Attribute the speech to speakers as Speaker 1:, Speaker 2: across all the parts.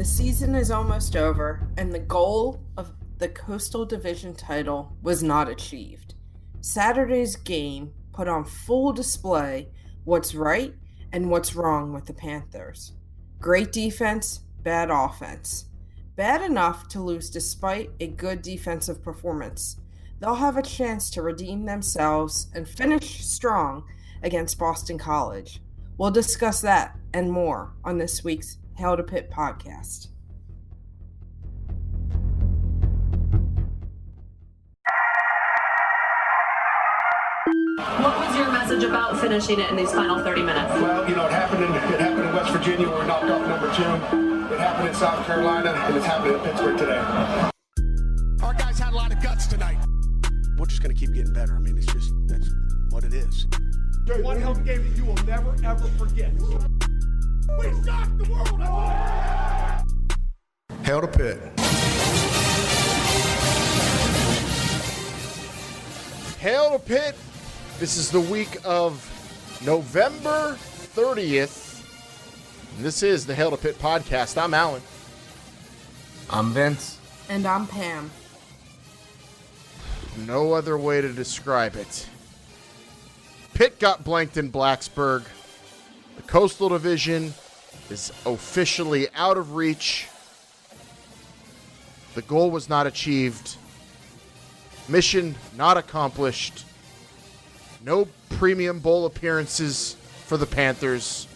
Speaker 1: The season is almost over, and the goal of the Coastal Division title was not achieved. Saturday's game put on full display what's right and what's wrong with the Panthers. Great defense, bad offense. Bad enough to lose despite a good defensive performance. They'll have a chance to redeem themselves and finish strong against Boston College. We'll discuss that and more on this week's Hail to Pitt podcast.
Speaker 2: What was your message about finishing it in these final 30 minutes?
Speaker 3: Well, it happened in West Virginia where we knocked off number 2. It happened in South Carolina, and it's happening in Pittsburgh today. Our guys had a lot of guts tonight. We're just going to keep getting better. I mean, that's what it is.
Speaker 4: One home game that you will never, ever forget. We shocked the world!
Speaker 3: Hail to Pitt.
Speaker 5: Hail to Pitt. This is the week of November 30th. And this is the Hail to Pitt podcast. I'm Alan.
Speaker 6: I'm Vince.
Speaker 1: And I'm Pam.
Speaker 5: No other way to describe it. Pitt got blanked in Blacksburg. The Coastal Division is officially out of reach. The goal was not achieved. Mission not accomplished. No premium bowl appearances for the Panthers.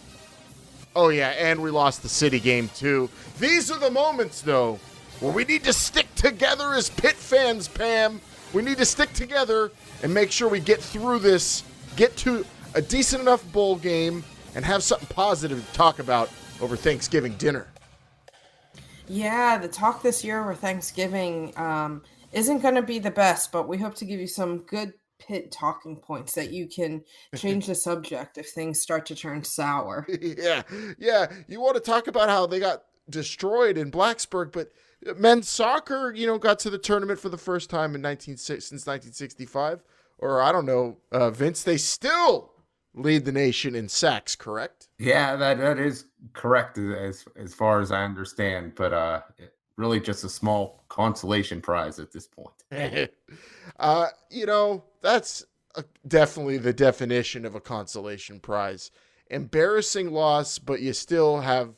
Speaker 5: Oh yeah, and we lost the city game too. These are the moments, though, where we need to stick together as Pitt fans, Pam. We need to stick together and make sure we get through this, get to a decent enough bowl game, and have something positive to talk about over Thanksgiving dinner.
Speaker 1: Yeah, the talk this year over Thanksgiving isn't going to be the best, but we hope to give you some good Pitt talking points that you can change the subject if things start to turn sour.
Speaker 5: Yeah. You want to talk about how they got destroyed in Blacksburg, but men's soccer, got to the tournament for the first time since 1965. Or I don't know, Vince, they still lead the nation in sacks, correct?
Speaker 6: Yeah, that is correct as far as I understand, but really just a small consolation prize at this point.
Speaker 5: That's definitely the definition of a consolation prize. Embarrassing loss, but you still have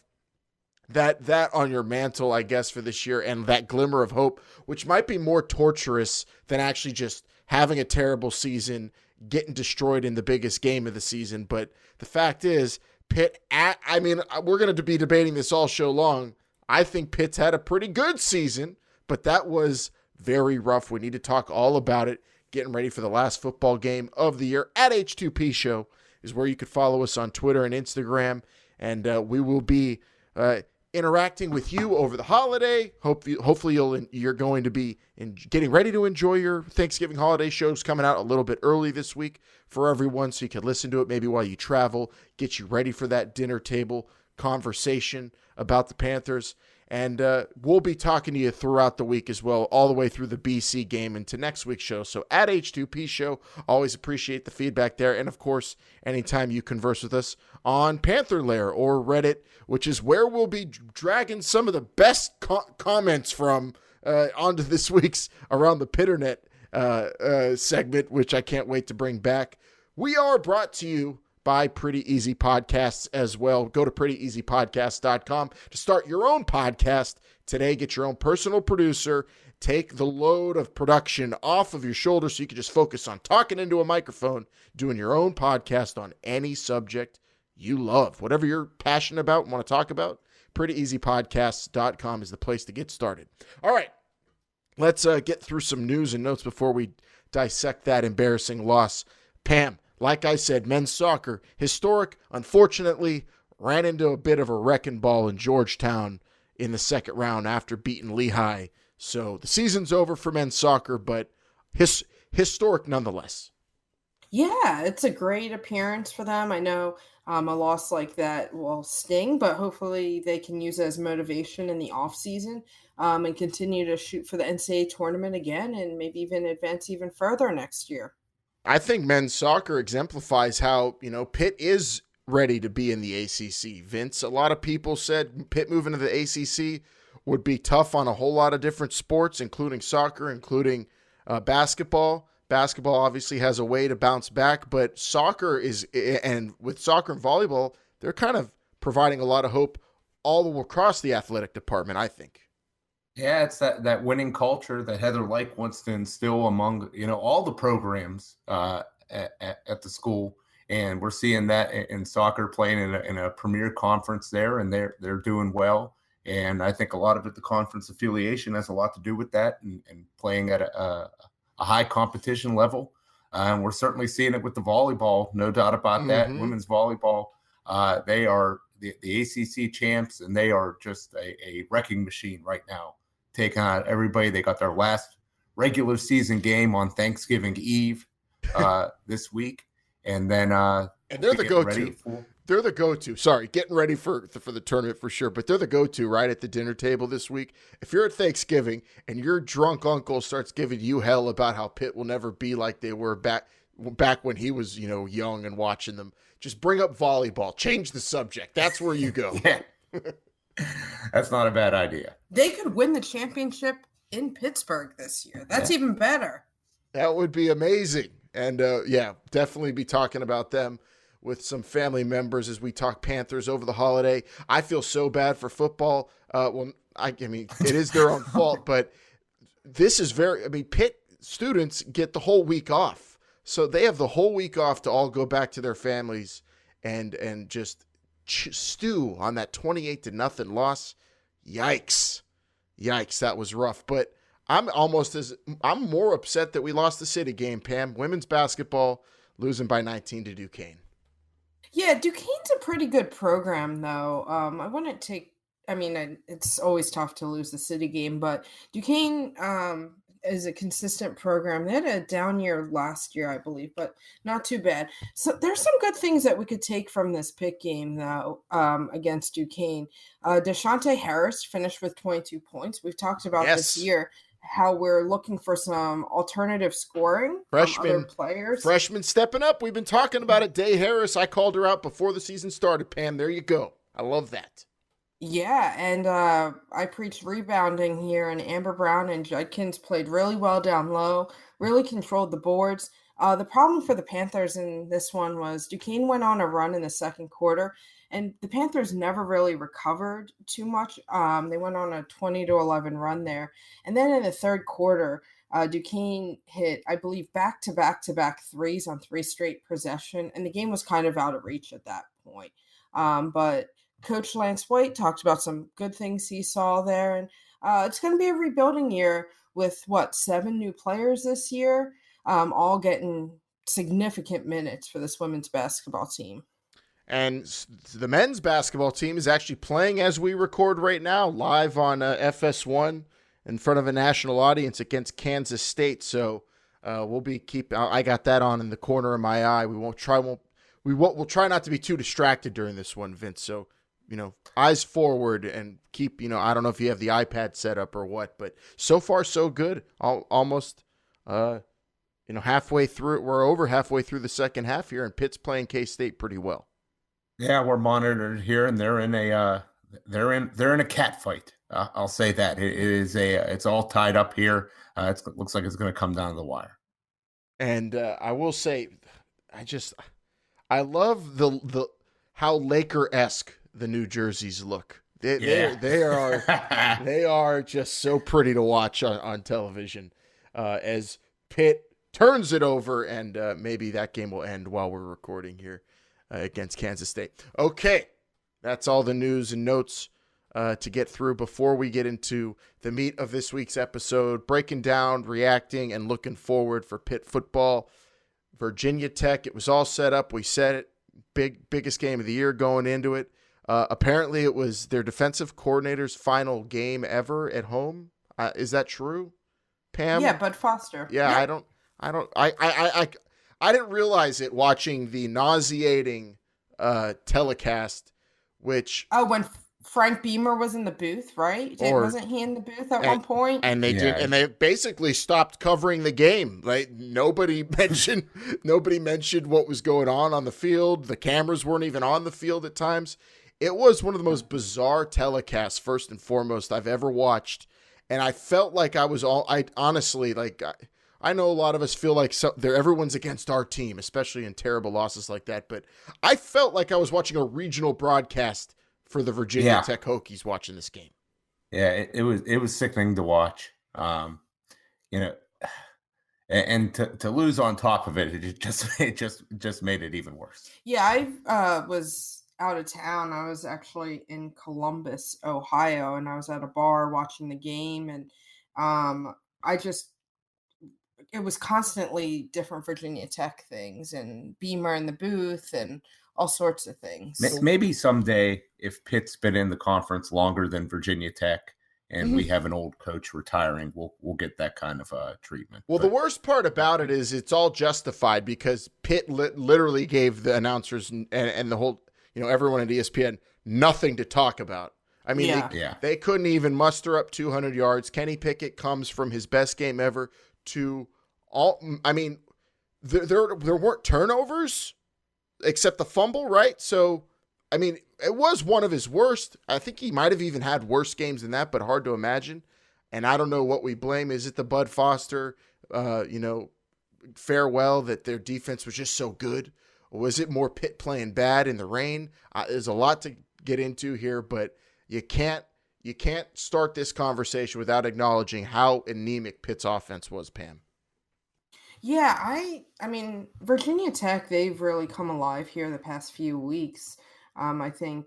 Speaker 5: that on your mantle, I guess, for this year, and that glimmer of hope, which might be more torturous than actually just having a terrible season, getting destroyed in the biggest game of the season. But the fact is, Pitt, we're going to be debating this all show long. I think Pitt's had a pretty good season, but that was very rough. We need to talk all about it. Getting ready for the last football game of the year at H2P Show is where you could follow us on Twitter and Instagram, and we will be interacting with you over the holiday. Hopefully you're going to be getting ready to enjoy your Thanksgiving holiday shows coming out a little bit early this week for everyone, so you can listen to it maybe while you travel, get you ready for that dinner table conversation about the Panthers. And we'll be talking to you throughout the week as well, all the way through the BC game into next week's show. So at H2P Show, always appreciate the feedback there. And, of course, anytime you converse with us on Panther Lair or Reddit, which is where we'll be dragging some of the best comments from onto this week's Around the Pitternet segment, which I can't wait to bring back. We are brought to you by Pretty Easy Podcasts as well. Go to prettyeasypodcast.com to start your own podcast today. Get your own personal producer. Take the load of production off of your shoulders so you can just focus on talking into a microphone, doing your own podcast on any subject you love. Whatever you're passionate about and want to talk about, prettyeasypodcasts.com is the place to get started. All right, let's get through some news and notes before we dissect that embarrassing loss. Pam, like I said, men's soccer, historic, unfortunately, ran into a bit of a wrecking ball in Georgetown in the second round after beating Lehigh. So the season's over for men's soccer, but historic nonetheless.
Speaker 1: Yeah, it's a great appearance for them. I know a loss like that will sting, but hopefully they can use it as motivation in the offseason and continue to shoot for the NCAA tournament again and maybe even advance even further next year.
Speaker 5: I think men's soccer exemplifies how, Pitt is ready to be in the ACC. Vince, a lot of people said Pitt moving to the ACC would be tough on a whole lot of different sports, including soccer, including basketball. Basketball obviously has a way to bounce back, but soccer and with soccer and volleyball, they're kind of providing a lot of hope all across the athletic department, I think.
Speaker 6: Yeah, it's that winning culture that Heather Lyke wants to instill among, all the programs at the school. And we're seeing that in soccer, playing in a premier conference there, and they're doing well. And I think a lot of it, the conference affiliation has a lot to do with that, and playing at a high competition level. And we're certainly seeing it with the volleyball, no doubt about that. Women's volleyball, they are the ACC champs, and they are just a wrecking machine right now, taking on everybody. They got their last regular season game on Thanksgiving Eve this week. And then
Speaker 5: and they're the go-to. They're the go-to. Sorry, getting ready for the tournament for sure, but they're the go-to right at the dinner table this week. If you're at Thanksgiving and your drunk uncle starts giving you hell about how Pitt will never be like they were back when he was, young and watching them, just bring up volleyball. Change the subject. That's where you go.
Speaker 6: Yeah. That's not a bad idea.
Speaker 1: They could win the championship in Pittsburgh this year. That's even better.
Speaker 5: That would be amazing. And, definitely be talking about them with some family members as we talk Panthers over the holiday. I feel so bad for football. I mean, it is their own fault, but this is Pitt students get the whole week off. So they have the whole week off to all go back to their families and just stew on that 28-0 loss. Yikes, that was rough. But I'm more upset that we lost the city game, Pam. Women's basketball losing by 19 to Duquesne.
Speaker 1: Yeah, Duquesne's a pretty good program, though. I wouldn't take. It's always tough to lose the city game, but Duquesne is a consistent program. They had a down year last year, I believe, but not too bad. So there's some good things that we could take from this Pitt game, though, against Duquesne. Deshaunte Harris finished with 22 points. We've talked about this year how we're looking for some alternative scoring from other players.
Speaker 5: Freshman stepping up. We've been talking about it. Day Harris, I called her out before the season started, Pam. There you go. I love that.
Speaker 1: Yeah, and I preached rebounding here, and Amber Brown and Judkins played really well down low, really controlled the boards. The problem for the Panthers in this one was Duquesne went on a run in the second quarter, and the Panthers never really recovered too much. They went on a 20-11 run there. And then in the third quarter, Duquesne hit, I believe, back-to-back threes on 3 straight possession, and the game was kind of out of reach at that point. But Coach Lance White talked about some good things he saw there, and it's going to be a rebuilding year with, 7 new players this year, all getting significant minutes for this women's basketball team.
Speaker 5: And the men's basketball team is actually playing as we record right now, live on FS1 in front of a national audience against Kansas State. So we'll be I got that on in the corner of my eye. We'll try not to be too distracted during this one, Vince. So, eyes forward and keep, I don't know if you have the iPad set up or what, but so far so good. Almost, halfway through. We're over halfway through the second half here, and Pitt's playing K-State pretty well.
Speaker 6: Yeah, we're monitored here, and they're in a cat fight. I'll say that it's all tied up here. It looks like it's going to come down to the wire.
Speaker 5: And I will say, I love the how Laker-esque the New Jerseys look. They are just so pretty to watch on television as Pitt turns it over, and maybe that game will end while we're recording here against Kansas State. Okay, that's all the news and notes to get through before we get into the meat of this week's episode, breaking down, reacting, and looking forward for Pitt football. Virginia Tech, it was all set up. We said it, biggest game of the year going into it. Apparently it was their defensive coordinator's final game ever at home. Is that true, Pam?
Speaker 1: Yeah, Bud Foster.
Speaker 5: Yeah, yeah. I didn't realize it watching the nauseating telecast, which...
Speaker 1: Oh, when Frank Beamer was in the booth, right?
Speaker 5: Or
Speaker 1: Wasn't he in the booth at
Speaker 5: and
Speaker 1: one point?
Speaker 5: and they did,
Speaker 6: Yeah.
Speaker 5: and they basically stopped covering the game. Like nobody mentioned what was going on the field. The cameras weren't even on the field at times. It was one of the most bizarre telecasts, first and foremost, I've ever watched. And I felt like I honestly, like, I know a lot of us feel like everyone's against our team, especially in terrible losses like that. But I felt like I was watching a regional broadcast for the Virginia Tech Hokies watching this game.
Speaker 6: Yeah, it was sickening to watch. You know, and to lose on top of it, it just made it even worse.
Speaker 1: Yeah, I was out of town. I was actually in Columbus, Ohio, and I was at a bar watching the game, and I just it was constantly different Virginia Tech things and Beamer in the booth and all sorts of things.
Speaker 6: Maybe someday, if Pitt's been in the conference longer than Virginia Tech, and we have an old coach retiring, we'll get that kind of treatment.
Speaker 5: Well, the worst part about it is it's all justified because Pitt literally gave the announcers and the whole, everyone at ESPN nothing to talk about. I mean, they couldn't even muster up 200 yards. Kenny Pickett comes from his best game ever to all. I mean, there weren't turnovers except the fumble, right? So, I mean, it was one of his worst. I think he might have even had worse games than that, but hard to imagine. And I don't know what we blame. Is it the Bud Foster, farewell that their defense was just so good? Or was it more Pitt playing bad in the rain? There's a lot to get into here, but you can't start this conversation without acknowledging how anemic Pitt's offense was, Pam.
Speaker 1: Yeah, I mean, Virginia Tech, they've really come alive here the past few weeks. I think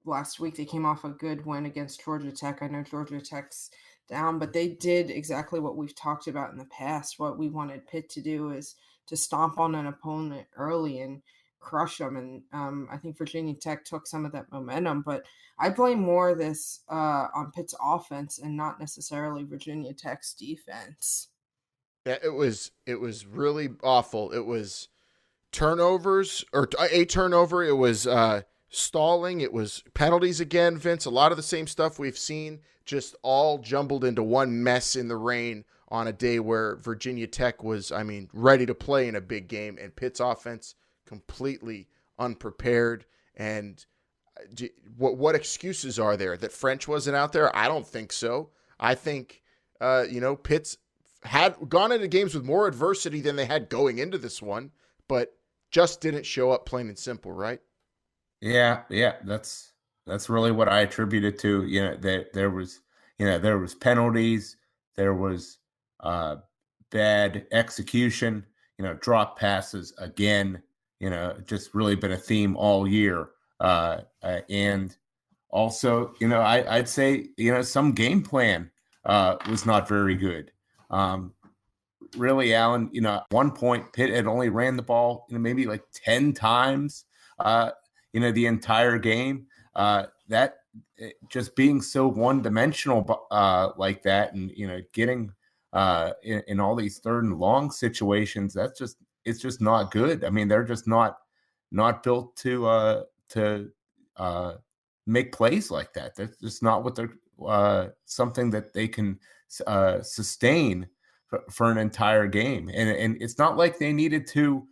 Speaker 1: last week they came off a good win against Georgia Tech. I know Georgia Tech's down, but they did exactly what we've talked about in the past. What we wanted Pitt to do is to stomp on an opponent early and crush them. And I think Virginia Tech took some of that momentum, but I blame more of this on Pitt's offense and not necessarily Virginia Tech's defense.
Speaker 5: Yeah, it was really awful. It was turnovers or a turnover. It was stalling. It was penalties again, Vince. A lot of the same stuff we've seen, just all jumbled into one mess in the rain on a day where Virginia Tech was, ready to play in a big game, and Pitt's offense completely unprepared. And what excuses are there? That French wasn't out there? I don't think so. I think, Pitt's had gone into games with more adversity than they had going into this one, but just didn't show up, plain and simple, right?
Speaker 6: Yeah, that's really what I attribute it to. There was penalties, there was bad execution, drop passes again, just really been a theme all year. And also, I'd say, some game plan was not very good. Really, Alan, at one point, Pitt had only ran the ball, maybe like 10 times, the entire game. That just being so one-dimensional like that, and getting in all these third and long situations, it's just not good. I mean, they're just not built to make plays like that. That's just not what they're something that they can sustain for an entire game. And it's not like they needed to,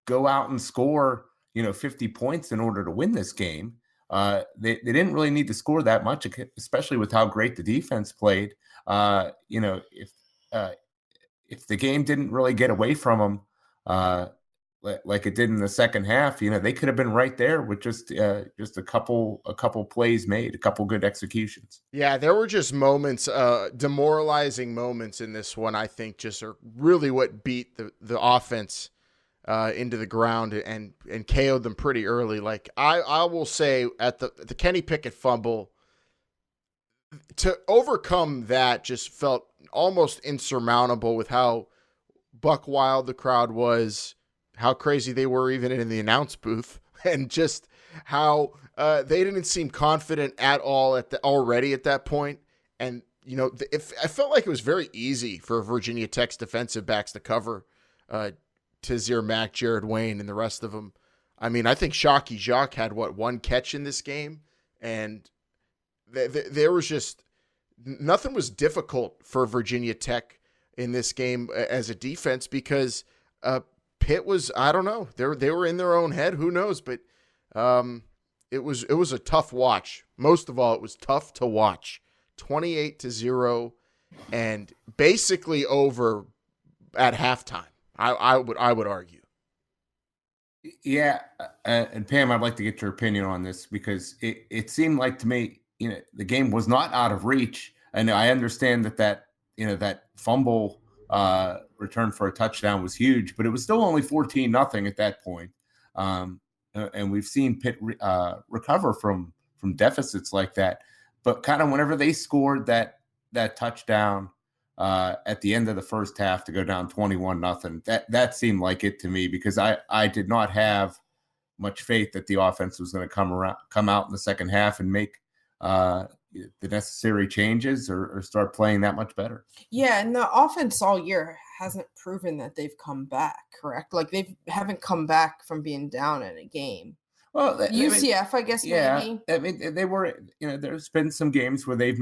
Speaker 6: go out and score, 50 points in order to win this game. They didn't really need to score that much, especially with how great the defense played. If the game didn't really get away from them, like it did in the second half, they could have been right there with just a couple plays made, a couple good executions.
Speaker 5: Yeah, there were just moments, demoralizing moments in this one, I think, just are really what beat the offense into the ground and KO'd them pretty early. Like I will say at the Kenny Pickett fumble, to overcome that just felt almost insurmountable with how buck wild the crowd was, how crazy they were even in the announce booth, and just how they didn't seem confident at all already at that point. And, I felt like it was very easy for Virginia Tech's defensive backs to cover Tizir Mack, Jared Wayne, and the rest of them. I mean, I think Shockey Jacques had, one catch in this game? And there was just nothing was difficult for Virginia Tech in this game as a defense because Pitt was, I don't know, they were in their own head. Who knows? But it was a tough watch. Most of all, it was tough to watch. 28-0 and basically over at halftime. I would argue.
Speaker 6: Yeah, and Pam, I'd like to get your opinion on this because it seemed like to me, the game was not out of reach, and I understand that fumble return for a touchdown was huge, but it was still only 14-0 at that point. And we've seen Pitt recover from deficits like that, but kind of whenever they scored that touchdown at the end of the first half to go down 21-0, that seemed like it to me because I did not have much faith that the offense was going to come out in the second half and make the necessary changes or start playing that much better.
Speaker 1: Yeah, and the offense all year hasn't proven that they've come back, correct? Like they haven't come back from being down in a game.
Speaker 6: Well,
Speaker 1: UCF, I guess,
Speaker 6: yeah,
Speaker 1: maybe.
Speaker 6: I mean, they were, there's been some games where they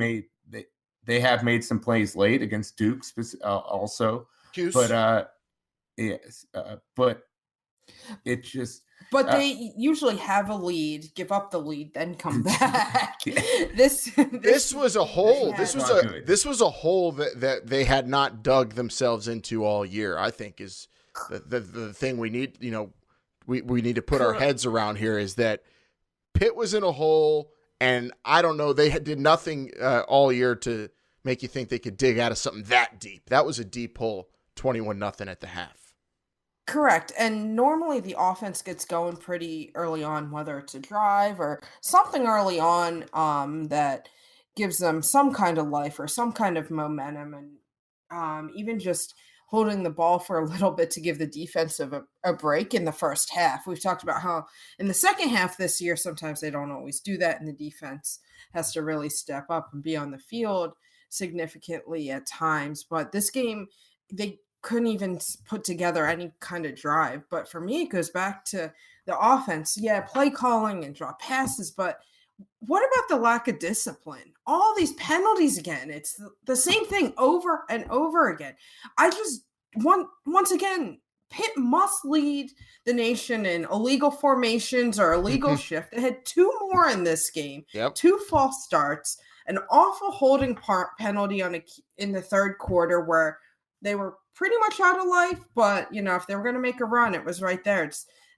Speaker 6: have made some plays late against Duke also,
Speaker 5: Cuse.
Speaker 6: but yes, but it just.
Speaker 1: But they usually have a lead, give up the lead, then come back. This
Speaker 5: was a hole. This was a hole that they had not dug themselves into all year. I think is the thing we need. We need to put our heads around here is that Pitt was in a hole, and I don't know. They did nothing all year to make you think they could dig out of something that deep. That was a deep hole. 21-0 at the half.
Speaker 1: Correct. And normally the offense gets going pretty early on, whether it's a drive or something early on that gives them some kind of life or some kind of momentum. And even just holding the ball for a little bit to give the defense a break in the first half. We've talked about how in the second half this year, sometimes they don't always do that, and the defense has to really step up and be on the field significantly at times. But this game, they couldn't even put together any kind of drive. But for me, it goes back to the offense. Yeah, play calling and draw passes, but what about the lack of discipline? All these penalties again. It's the same thing over and over again. I just once again, Pitt must lead the nation in illegal formations or illegal shift. They had 2 more in this game.
Speaker 5: Yep.
Speaker 1: 2 false starts, an awful holding penalty in the third quarter where they were pretty much out of life, but if they were going to make a run, it was right there.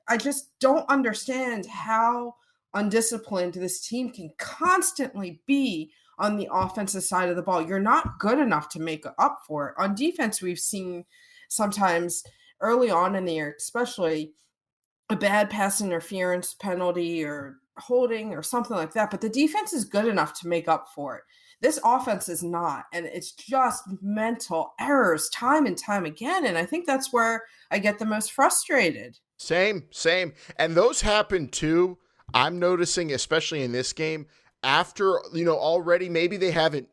Speaker 1: I just don't understand how undisciplined this team can constantly be on the offensive side of the ball. You're not good enough to make up for it. On defense, we've seen sometimes early on in the year, especially a bad pass interference penalty or holding or something like that, but the defense is good enough to make up for it. This offense is not, and it's just mental errors time and time again, and I think that's where I get the most frustrated.
Speaker 5: Same. And those happen too, I'm noticing, especially in this game, after, already maybe they haven't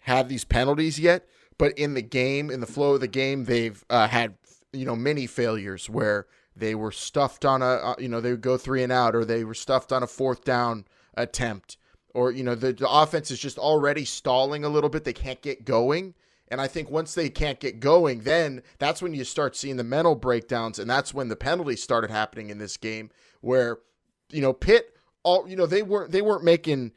Speaker 5: had these penalties yet, but in the game, in the flow of the game, they've had, many failures where they were stuffed on they would go 3 and out, or they were stuffed on a 4th down attempt. Or, the offense is just already stalling a little bit. They can't get going. And I think once they can't get going, then that's when you start seeing the mental breakdowns. And that's when the penalties started happening in this game where, Pitt, they weren't making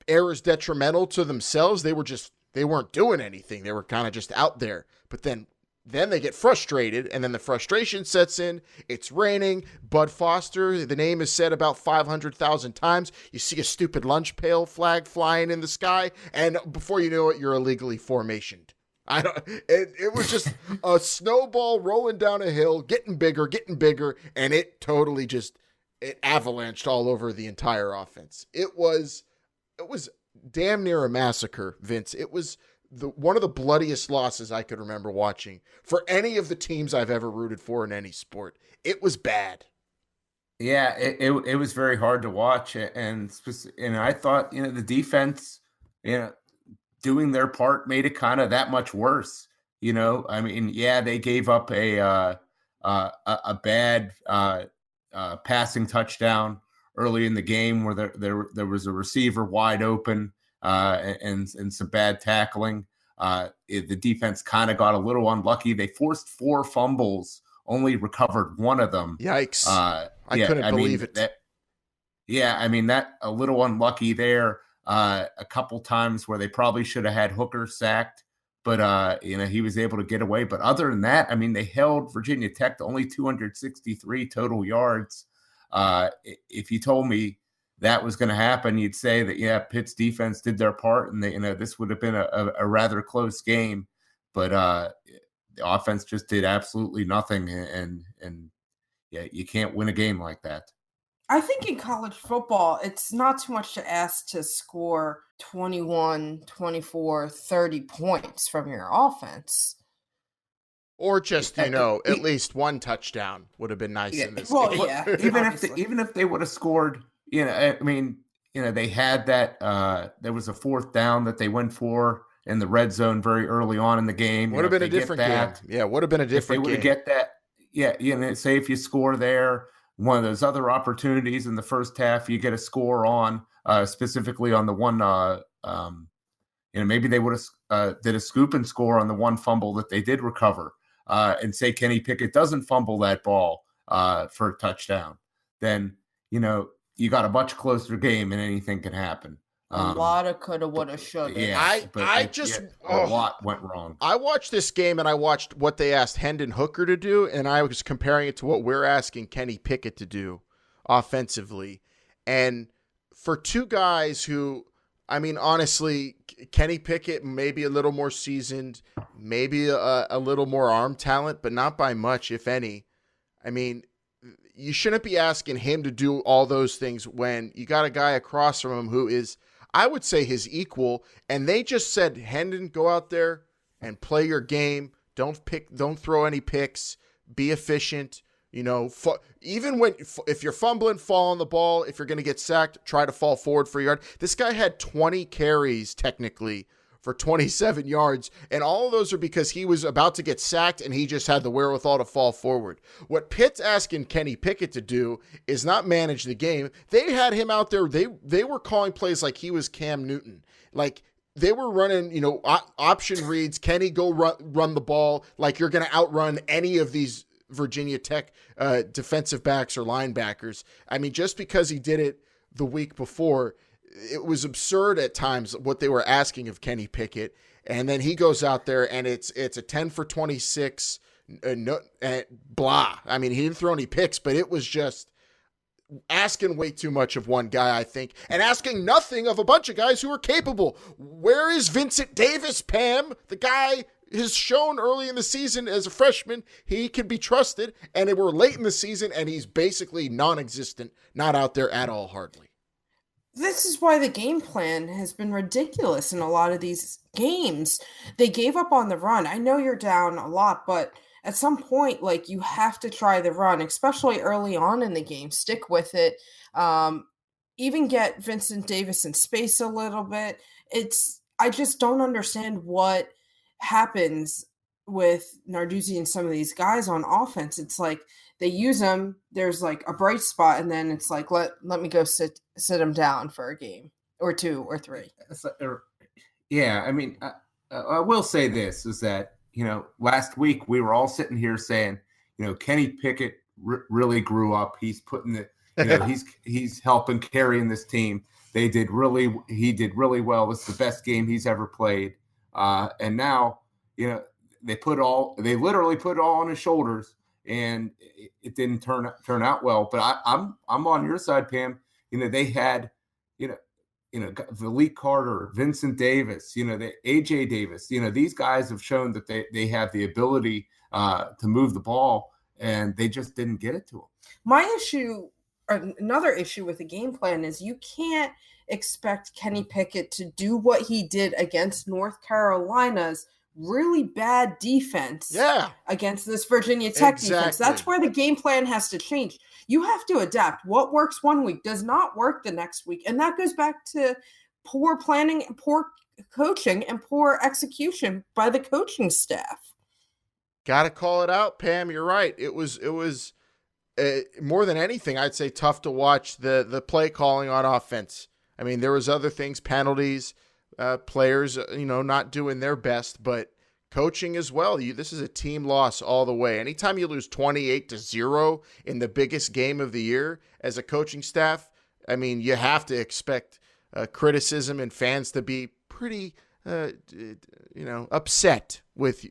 Speaker 5: errors detrimental to themselves. They weren't doing anything. They were kind of just out there. But then they get frustrated, and then the frustration sets in. It's raining. Bud Foster, the name is said about 500,000 times. You see a stupid lunch pail flag flying in the sky, and before you know it, you're illegally formationed. It was just a snowball rolling down a hill, getting bigger, and it totally it avalanched all over the entire offense. It was damn near a massacre, Vince. It was one of the bloodiest losses I could remember watching for any of the teams I've ever rooted for in any sport. It was bad.
Speaker 6: Yeah, it was very hard to watch, and I thought the defense doing their part made it kind of that much worse. I mean, yeah, they gave up a bad passing touchdown early in the game where there was a receiver wide open and some bad tackling. The defense kind of got a little unlucky. They forced 4 fumbles, only recovered 1 of them.
Speaker 5: Yikes. I couldn't believe it.
Speaker 6: That a little unlucky there. A couple times where they probably should have had Hooker sacked, but he was able to get away. But other than that, they held Virginia Tech to only 263 total yards. If you told me that was going to happen, you'd say that, Pitt's defense did their part, and this would have been a rather close game. But the offense just did absolutely nothing, and you can't win a game like that.
Speaker 1: I think in college football, it's not too much to ask to score 21, 24, 30 points from your offense.
Speaker 5: Or just, at least 1 touchdown would have been nice in this game.
Speaker 1: Yeah.
Speaker 6: Even if they would have scored, they had that, there was a 4th down that they went for in the red zone very early on in the game.
Speaker 5: Would have been a different game. Yeah, would have been a different game.
Speaker 6: If they would get that, say if you score there, one of those other opportunities in the first half, you get a score on, specifically on the one, maybe they would have did a scoop and score on the 1 fumble that they did recover, and say Kenny Pickett doesn't fumble that ball for a touchdown, then, you got a much closer game and anything can happen.
Speaker 1: A lot of coulda, woulda, shoulda.
Speaker 6: Yeah, a lot went wrong.
Speaker 5: I watched this game and I watched what they asked Hendon Hooker to do, and I was comparing it to what we're asking Kenny Pickett to do offensively. And for 2 guys who, honestly, Kenny Pickett maybe a little more seasoned, maybe a little more arm talent, but not by much, if any. You shouldn't be asking him to do all those things when you got a guy across from him who is, I would say, his equal. And they just said, Hendon, go out there and play your game. Don't throw any picks. Be efficient. Even if you're fumbling, fall on the ball. If you're going to get sacked, try to fall forward for a yard. This guy had 20 carries technically for 27 yards, and all of those are because he was about to get sacked and he just had the wherewithal to fall forward. What Pitt's asking Kenny Pickett to do is not manage the game. They had him out there. They were calling plays like he was Cam Newton. Like they were running, option reads. Kenny, go run the ball like you're going to outrun any of these Virginia Tech defensive backs or linebackers. Just because he did it the week before, it was absurd at times what they were asking of Kenny Pickett. And then he goes out there and it's a 10 for 26, blah. He didn't throw any picks, but it was just asking way too much of one guy, I think, and asking nothing of a bunch of guys who are capable. Where is Vincent Davis, Pam? The guy has shown early in the season as a freshman he can be trusted, and we're late in the season and he's basically non-existent, not out there at all, hardly.
Speaker 1: This is why the game plan has been ridiculous in a lot of these games. They gave up on the run. I know you're down a lot, but at some point, you have to try the run, especially early on in the game. Stick with it. Even get Vincent Davis in space a little bit. I just don't understand what happens with Narduzzi and some of these guys on offense. It's like they use them, there's a bright spot, and then it's like, let me go sit them down for a game or 2 or 3.
Speaker 6: I will say this is that, last week we were all sitting here saying, Kenny Pickett really grew up. He's putting he's helping carrying this team. He did really well. It's the best game he's ever played. And now, they literally put it all on his shoulders, and it didn't turn out well. But I'm on your side, Pam. They had, Valique Carter, Vincent Davis, the AJ Davis. These guys have shown that they have the ability to move the ball, and they just didn't get it to them.
Speaker 1: Another issue with the game plan is you can't expect Kenny Pickett to do what he did against North Carolina's really bad defense against this Virginia Tech defense. That's where the game plan has to change. You have to adapt. What works one week does not work the next week. And that goes back to poor planning, poor coaching, and poor execution by the coaching staff.
Speaker 5: Got to call it out, Pam. You're right. It was more than anything, I'd say tough to watch the play calling on offense. I mean, there was other things, penalties, players, not doing their best, but coaching as well. This is a team loss all the way. Anytime you lose 28-0 in the biggest game of the year as a coaching staff, I mean, you have to expect criticism and fans to be pretty, upset with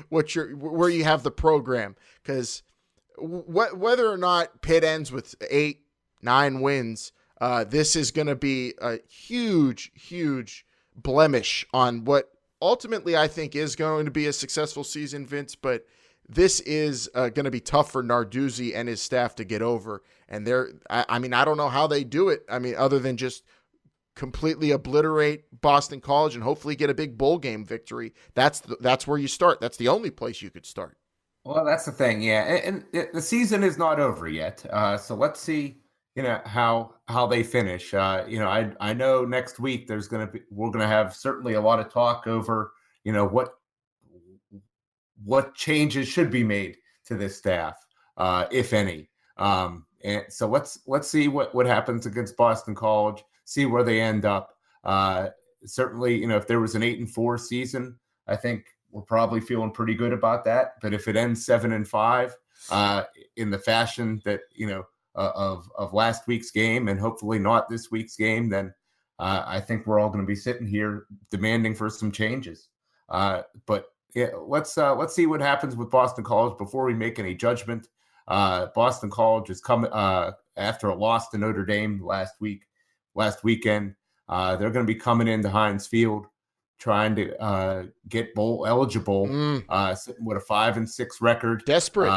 Speaker 5: where you have the program, because whether or not Pitt ends with 8-9 wins, this is going to be a huge, huge blemish on what ultimately I think is going to be a successful season, Vince. But this is going to be tough for Narduzzi and his staff to get over. And I don't know how they do it. I mean, other than just completely obliterate Boston College and hopefully get a big bowl game victory. That's where you start. That's the only place you could start.
Speaker 6: Well, that's the thing, yeah. And the season is not over yet. So let's see, how they finish. I know next week we're gonna have certainly a lot of talk over, what changes should be made to this staff, if any. And so let's see what happens against Boston College. See where they end up. Certainly, if there was an 8-4 season, I think we're probably feeling pretty good about that. But if it ends 7-5, in the fashion that of last week's game, and hopefully not this week's game, then I think we're all going to be sitting here demanding for some changes. But yeah, let's see what happens with Boston College before we make any judgment. Boston College is coming after a loss to Notre Dame last weekend. They're going to be coming into Heinz Field trying to get bowl eligible, sitting with a 5-6 record.
Speaker 5: Desperate.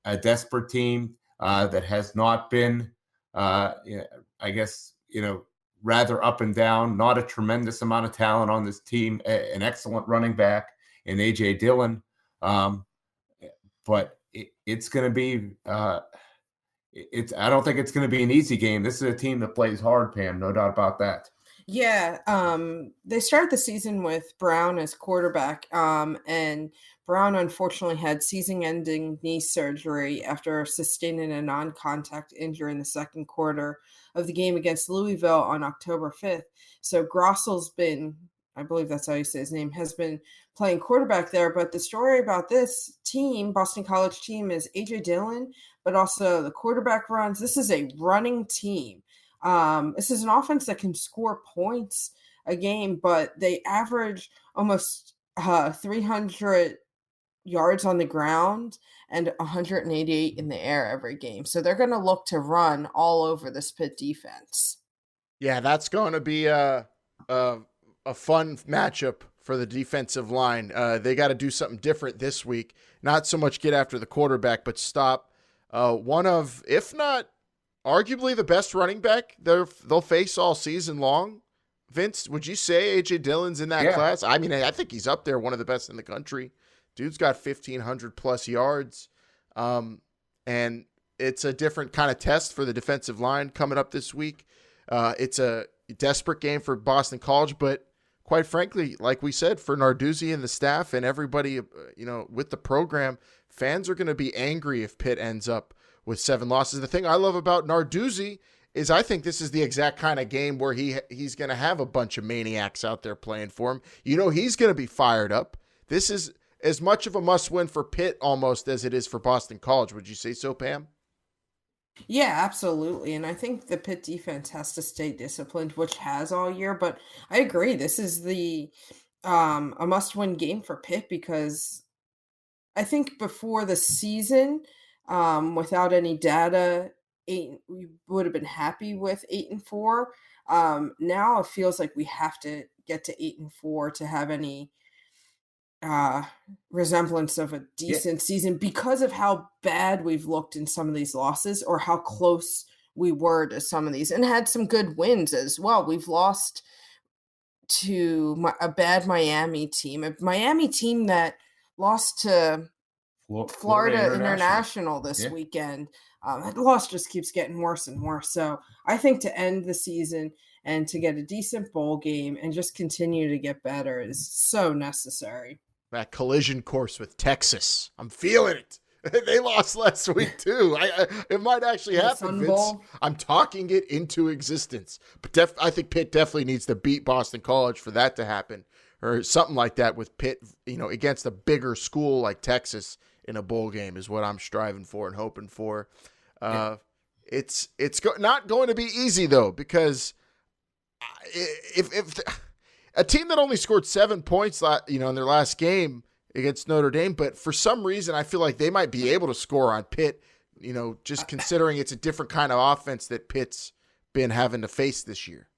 Speaker 6: A desperate team that has not been, rather up and down. Not a tremendous amount of talent on this team. An excellent running back in A.J. Dillon. But it's going to be I don't think it's going to be an easy game. This is a team that plays hard, Pam, no doubt about that.
Speaker 1: Yeah, they started the season with Brown as quarterback, and Brown unfortunately had season-ending knee surgery after sustaining a non-contact injury in the second quarter of the game against Louisville on October 5th. So Grossel's been, I believe that's how you say his name, has been playing quarterback there. But the story about this team, Boston College team, is A.J. Dillon, but also the quarterback runs. This is a running team. This is an offense that can score points a game, but they average almost 300 yards on the ground and 188 in the air every game. So they're going to look to run all over this Pitt defense.
Speaker 5: Yeah, that's going to be a fun matchup for the defensive line. They got to do something different this week. Not so much get after the quarterback, but stop one of, if not arguably the best running back they'll face all season long. Vince, would you say A.J. Dillon's in that class? I mean, I think he's up there, one of the best in the country. Dude's got 1,500 plus yards. And it's a different kind of test for the defensive line coming up this week. It's a desperate game for Boston College, but quite frankly, like we said, for Narduzzi and the staff and everybody, with the program, fans are going to be angry if Pitt ends up with 7 losses. The thing I love about Narduzzi is I think this is the exact kind of game where he's going to have a bunch of maniacs out there playing for him. He's going to be fired up. This is as much of a must-win for Pitt almost as it is for Boston College. Would you say so, Pam?
Speaker 1: Yeah, absolutely. And I think the Pitt defense has to stay disciplined, which has all year. But I agree. This is a must-win game for Pitt because I think before the season, without any data, we would have been happy with 8-4. Now it feels like we have to get to 8-4 to have any resemblance of a decent season because of how bad we've looked in some of these losses or how close we were to some of these and had some good wins as well. We've lost to a bad Miami team that lost to Florida International this weekend. That loss just keeps getting worse and worse. So I think to end the season and to get a decent bowl game and just continue to get better is so necessary.
Speaker 5: That collision course with Texas. I'm feeling it. They lost last week too. It might actually happen,
Speaker 1: Sun
Speaker 5: Vince.
Speaker 1: Bowl.
Speaker 5: I'm talking it into existence. But I think Pitt definitely needs to beat Boston College for that to happen, or something like that with Pitt, against a bigger school like Texas in a bowl game is what I'm striving for and hoping for. It's not going to be easy though, because if a team that only scored 7 points, in their last game against Notre Dame, but for some reason I feel like they might be able to score on Pitt, just considering it's a different kind of offense that Pitt's been having to face this year.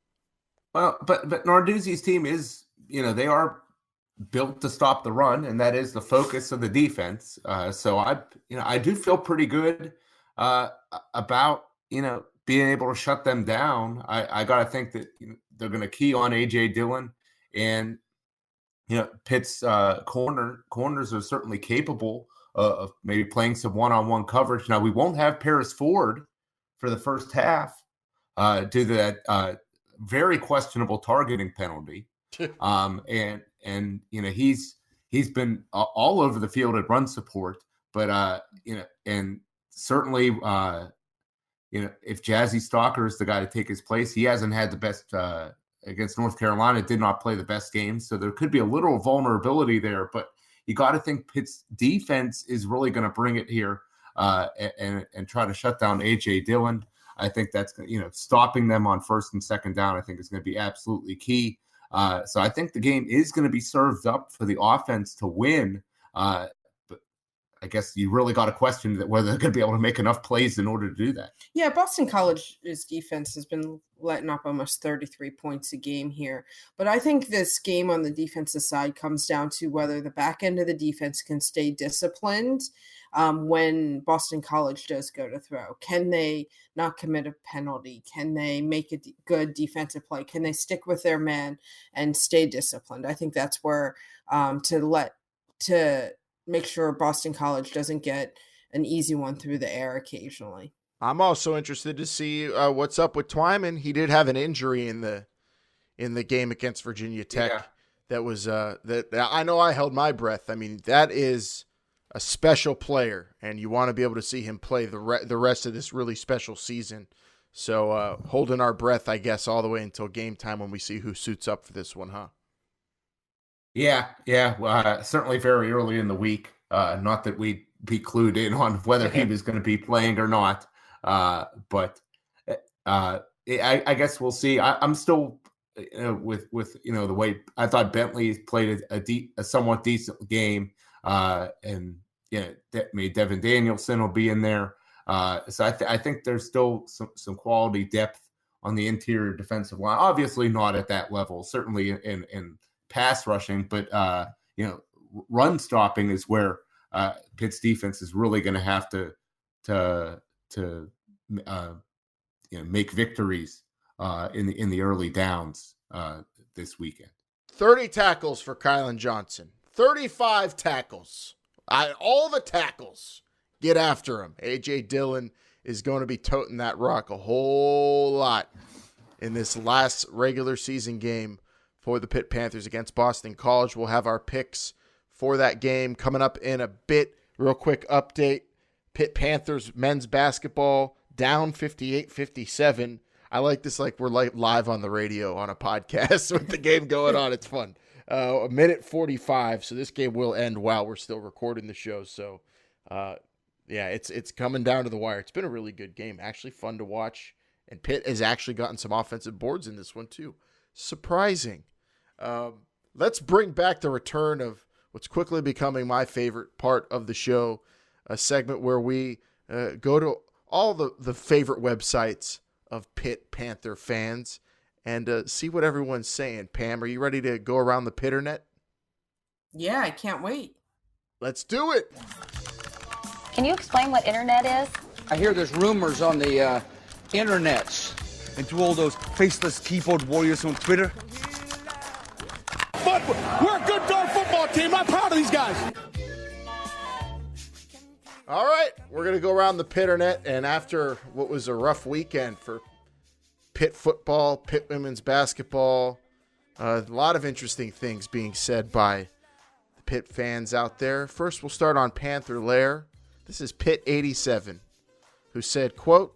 Speaker 6: Well, but Narduzzi's team is, they are built to stop the run, and that is the focus of the defense. So I do feel pretty good about, being able to shut them down. I got to think that they're going to key on A.J. Dillon, and Pitt's corners are certainly capable of maybe playing some one-on-one coverage. Now, we won't have Paris Ford for the first half due to that very questionable targeting penalty. And he's been all over the field at run support, but and certainly if Jazzy Stalker is the guy to take his place, he hasn't had the best against North Carolina, did not play the best game. So there could be a little vulnerability there, but you got to think Pitt's defense is really going to bring it here and try to shut down A.J. Dillon. I think that's, stopping them on first and second down, I think is going to be absolutely key. So I think the game is going to be served up for the offense to win. But I guess you really got to question that whether they're going to be able to make enough plays in order to do that.
Speaker 1: Yeah, Boston College's defense has been letting up almost 33 points a game here. But I think this game on the defensive side comes down to whether the back end of the defense can stay disciplined when Boston College does go to throw. Can they not commit a penalty? Can they make a good defensive play? Can they stick with their man and stay disciplined? I think that's where to make sure Boston College doesn't get an easy one through the air occasionally.
Speaker 5: I'm also interested to see what's up with Twyman. He did have an injury in the game against Virginia Tech. Yeah. That was that I know I held my breath. I mean, that is a special player, and you want to be able to see him play the rest of this really special season. So holding our breath, I guess, all the way until game time when we see who suits up for this one, huh?
Speaker 6: Yeah. Certainly very early in the week. Not that we'd be clued in on whether he was going to be playing or not. But I guess we'll see. I'm still with the way I thought Bentley played a somewhat decent game, and Devin Danielson will be in there. So I think there's still some quality depth on the interior defensive line. Obviously not at that level, certainly in pass rushing, but run stopping is where Pitt's defense is really going to have to make victories in the early downs this weekend.
Speaker 5: 30 tackles for Kylan Johnson. 35 tackles. All the tackles. Get after him. A.J. Dillon is going to be toting that rock a whole lot in this last regular season game for the Pitt Panthers against Boston College. We'll have our picks for that game coming up in a bit. Real quick update. Pitt Panthers men's basketball down 58-57. I like this like we're live on the radio on a podcast with the game going on. It's fun. A minute 45, so this game will end while we're still recording the show. So, it's coming down to the wire. It's been a really good game. Actually fun to watch. And Pitt has actually gotten some offensive boards in this one too. Surprising. Let's bring back the return of what's quickly becoming my favorite part of the show, a segment where we go to all the favorite websites of Pitt Panther fans and see what everyone's saying. Pam, are you ready to go around the Pitternet?
Speaker 1: Yeah, I can't wait.
Speaker 5: Let's do it.
Speaker 7: Can you explain what internet is?
Speaker 8: I hear there's rumors on the internets.
Speaker 9: And to all those faceless keyboard warriors on Twitter.
Speaker 4: But we're a good darn football team. I'm proud of these guys.
Speaker 5: All right, we're going to go around the Pitternet, and after what was a rough weekend for Pitt football, Pitt women's basketball, a lot of interesting things being said by the Pitt fans out there. First, we'll start on Panther Lair. This is Pitt 87, who said, quote,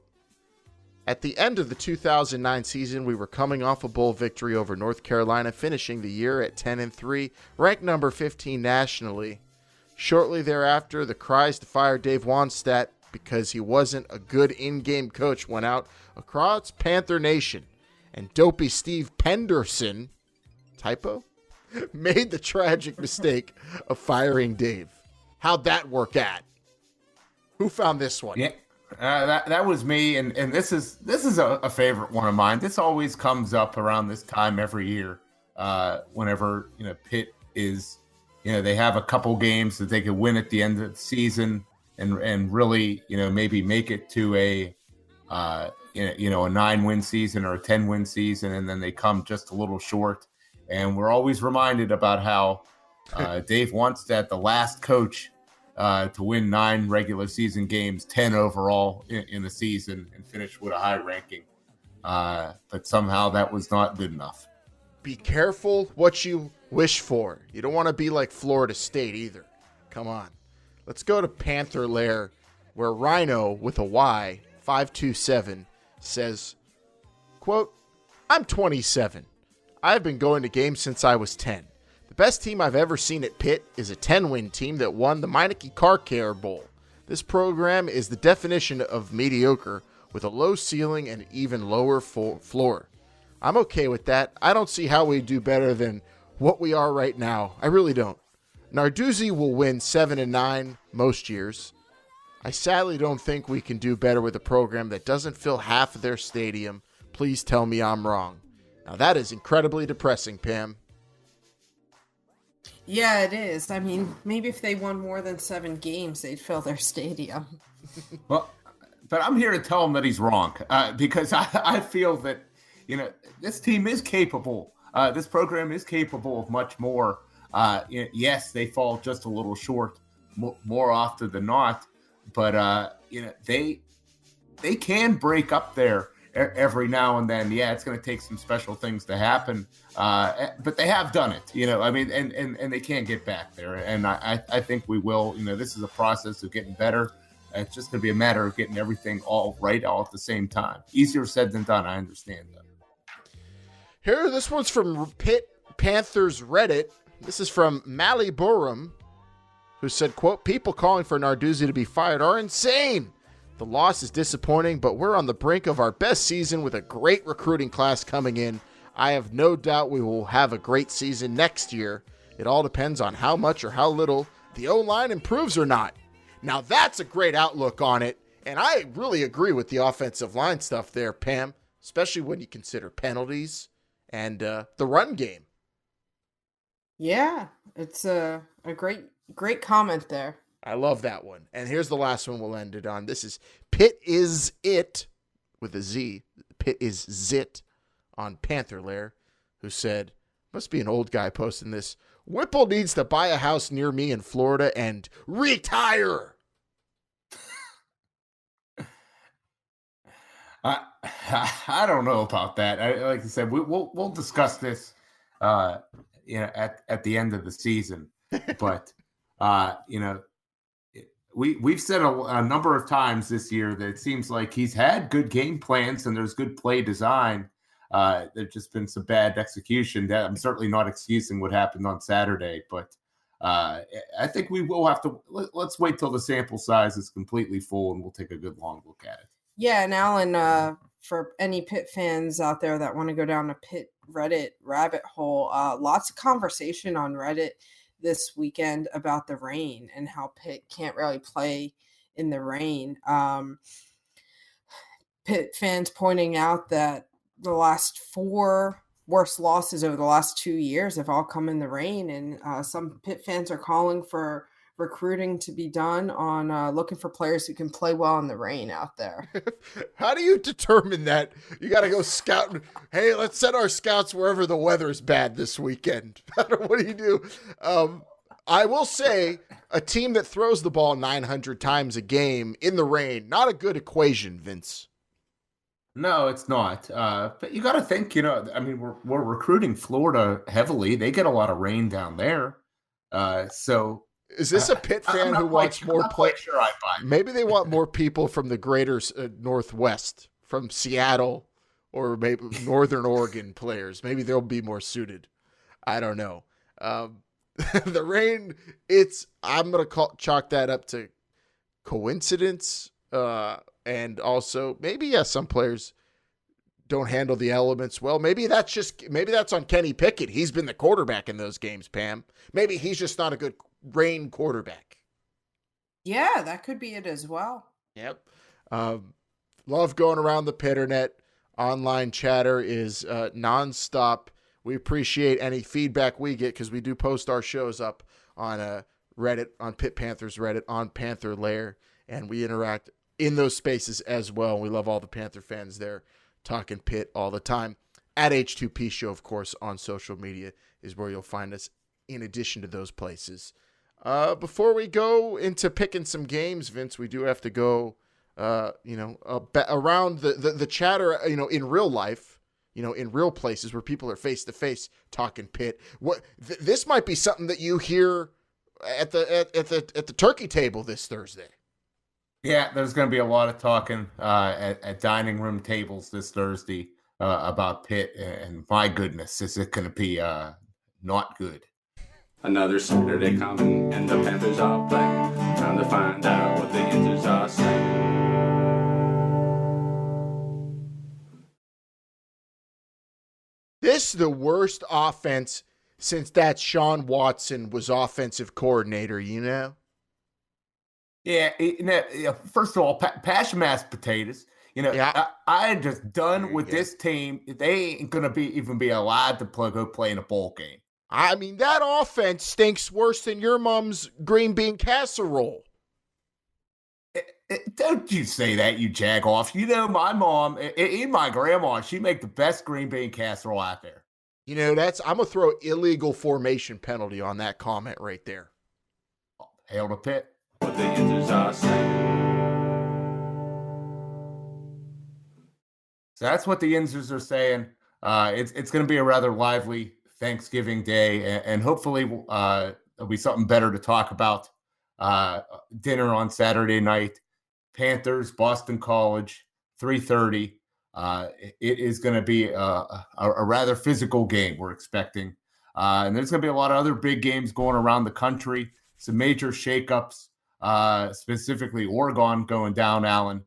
Speaker 5: "At the end of the 2009 season, we were coming off a bowl victory over North Carolina, finishing the year at 10-3, ranked number 15 nationally. Shortly thereafter, the cries to fire Dave Wannstedt because he wasn't a good in-game coach went out across Panther Nation, and dopey Steve Penderson, typo, made the tragic mistake of firing Dave." How'd that work out? Who found this one?
Speaker 6: Yeah, that was me, and this is a favorite one of mine. This always comes up around this time every year. Whenever Pitt is, they have a couple games that they could win at the end of the season, and really maybe make it to a a 9-win season or a 10-win season, and then they come just a little short. And we're always reminded about how Dave Wannstedt, the last coach to win 9 regular season games, 10 overall in the season, and finish with a high ranking. But somehow that was not good enough.
Speaker 5: Be careful what you wish for. You don't want to be like Florida State either. Come on. Let's go to Panther Lair, where Rhino with a Y, 527, says, quote, "I'm 27. I've been going to games since I was 10. The best team I've ever seen at Pitt is a 10-win team that won the Meineke Car Care Bowl. This program is the definition of mediocre, with a low ceiling and even lower floor. I'm okay with that. I don't see how we do better than what we are right now. I really don't. Narduzzi will win 7 and 9 most years. I sadly don't think we can do better with a program that doesn't fill half of their stadium. Please tell me I'm wrong." Now that is incredibly depressing, Pam.
Speaker 1: Yeah, it is. I mean, maybe if they won more than 7 games, they'd fill their stadium.
Speaker 6: Well, but I'm here to tell him that he's wrong, because I feel that, this team is capable. This program is capable of much more. Yes, they fall just a little short more often than not, but, they can break up there every now and then. Yeah, it's going to take some special things to happen, but they have done it, and they can get back there, and I think we will. This is a process of getting better. It's just going to be a matter of getting everything all right all at the same time. Easier said than done, I understand that.
Speaker 5: Here, this one's from Pitt Panthers Reddit. This is from Mally Borum, who said, quote, "People calling for Narduzzi to be fired are insane. The loss is disappointing, but we're on the brink of our best season with a great recruiting class coming in. I have no doubt we will have a great season next year. It all depends on how much or how little the O-line improves or not." Now that's a great outlook on it, and I really agree with the offensive line stuff there, Pam, especially when you consider penalties and the run game.
Speaker 1: Yeah, it's a great comment there.
Speaker 5: I love that one. And here's the last one we'll end it on. This is Pitt is it with a Z. Pitt is zit on Panther Lair, who said, must be an old guy posting this, "Whipple needs to buy a house near me in Florida and retire."
Speaker 6: I don't know about that. Like I said, we'll discuss this, at the end of the season. But we've said a number of times this year that it seems like he's had good game plans and there's good play design. There's just been some bad execution. That I'm certainly not excusing what happened on Saturday, but I think we will have to. Let's wait till the sample size is completely full, and we'll take a good long look at it.
Speaker 1: Yeah, and Alan, for any Pitt fans out there that want to go down a Pitt Reddit rabbit hole, lots of conversation on Reddit this weekend about the rain and how Pitt can't really play in the rain. Pitt fans pointing out that the last 4 worst losses over the last 2 years have all come in the rain, and some Pitt fans are calling for recruiting to be done on looking for players who can play well in the rain out there.
Speaker 5: How do you determine that? You got to go scouting. Hey, let's send our scouts wherever the weather is bad this weekend. What do you do? I will say a team that throws the ball 900 times a game in the rain, not a good equation, Vince.
Speaker 6: No, it's not. But you got to think, we're recruiting Florida heavily. They get a lot of rain down there. So
Speaker 5: Is this a Pitt fan who wants more play?
Speaker 6: Sure, I buy.
Speaker 5: Maybe they want more people from the greater Northwest, from Seattle or maybe Northern Oregon players. Maybe they'll be more suited. I don't know. The rain, I'm going to chalk that up to coincidence. And also maybe, some players don't handle the elements well. Maybe that's on Kenny Pickett. He's been the quarterback in those games, Pam. Maybe he's just not a good rain quarterback.
Speaker 1: Yeah, that could be it as well.
Speaker 5: Yep. Love going around the Pitternet. Online chatter is nonstop. We appreciate any feedback we get because we do post our shows up on Reddit, on Pitt Panthers Reddit, on Panther Lair, and we interact in those spaces as well. We love all the Panther fans there talking Pitt all the time. At H2P Show, of course, on social media is where you'll find us in addition to those places. Before we go into picking some games, Vince, we do have to go, around the chatter, in real life, in real places where people are face to face talking Pitt. This might be something that you hear at the turkey table this Thursday.
Speaker 6: Yeah, there's going to be a lot of talking at dining room tables this Thursday about Pitt, and my goodness, is it going to be not good.
Speaker 10: Another Saturday coming, and the Panthers are playing. Time to find out what the answers are saying.
Speaker 5: This is the worst offense since that Sean Watson was offensive coordinator,
Speaker 6: Yeah, first of all, passion mashed potatoes. I'm just done with this team. They ain't going to even be allowed to go play in a bowl game.
Speaker 5: I mean, that offense stinks worse than your mom's green bean casserole.
Speaker 6: Don't you say that, you jagoff. My mom, even my grandma, she make the best green bean casserole out there.
Speaker 5: I'm going to throw illegal formation penalty on that comment right there.
Speaker 6: Hail to Pitt.
Speaker 10: What the answers are saying.
Speaker 6: So that's what the Inzers are saying. It's going to be a rather lively Thanksgiving Day, and hopefully there'll be something better to talk about. Dinner on Saturday night, Panthers, Boston College, 3:30. It is going to be a rather physical game we're expecting. And there's going to be a lot of other big games going around the country, some major shakeups, specifically Oregon going down, Allen.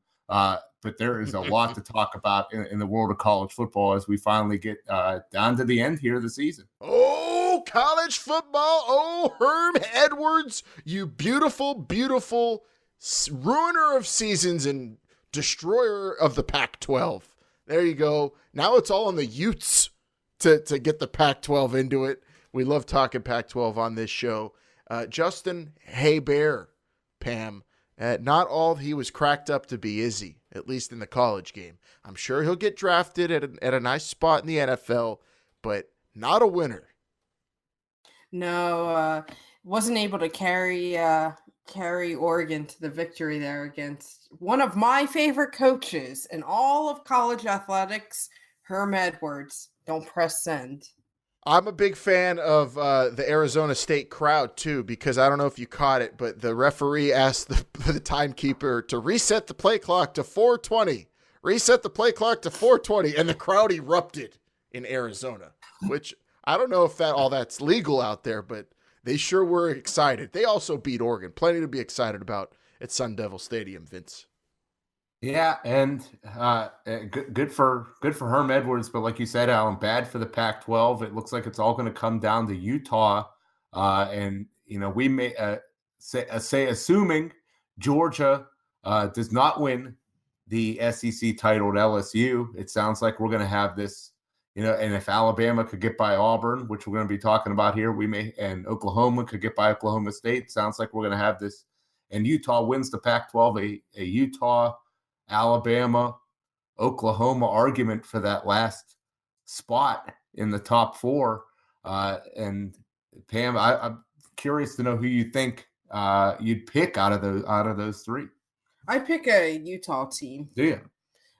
Speaker 6: But there is a lot to talk about in the world of college football as we finally get down to the end here of the season.
Speaker 5: Oh, college football. Oh, Herm Edwards, you beautiful, beautiful ruiner of seasons and destroyer of the Pac-12. There you go. Now it's all on the Utes to get the Pac-12 into it. We love talking Pac-12 on this show. Justin Herbert, Pam, not all he was cracked up to be, is he? At least in the college game. I'm sure he'll get drafted at a nice spot in the NFL, but not a winner.
Speaker 1: No, wasn't able to carry Oregon to the victory there against one of my favorite coaches in all of college athletics, Herm Edwards. Don't press send.
Speaker 5: I'm a big fan of the Arizona State crowd, too, because I don't know if you caught it, but the referee asked the timekeeper to reset the play clock to 4:20. Reset the play clock to 4:20, and the crowd erupted in Arizona, which I don't know if that's legal out there, but they sure were excited. They also beat Oregon. Plenty to be excited about at Sun Devil Stadium, Vince.
Speaker 6: Yeah, and good for Herm Edwards, but like you said, Alan, bad for the Pac-12. It looks like it's all going to come down to Utah, and we may say assuming Georgia does not win the SEC title at LSU, it sounds like we're going to have this. And if Alabama could get by Auburn, which we're going to be talking about here, and Oklahoma could get by Oklahoma State. Sounds like we're going to have this, and Utah wins the Pac-12, a Utah, Alabama, Oklahoma argument for that last spot in the top four. And Pam, I'm curious to know who you think you'd pick out of those three.
Speaker 1: I pick a Utah team.
Speaker 6: Do you?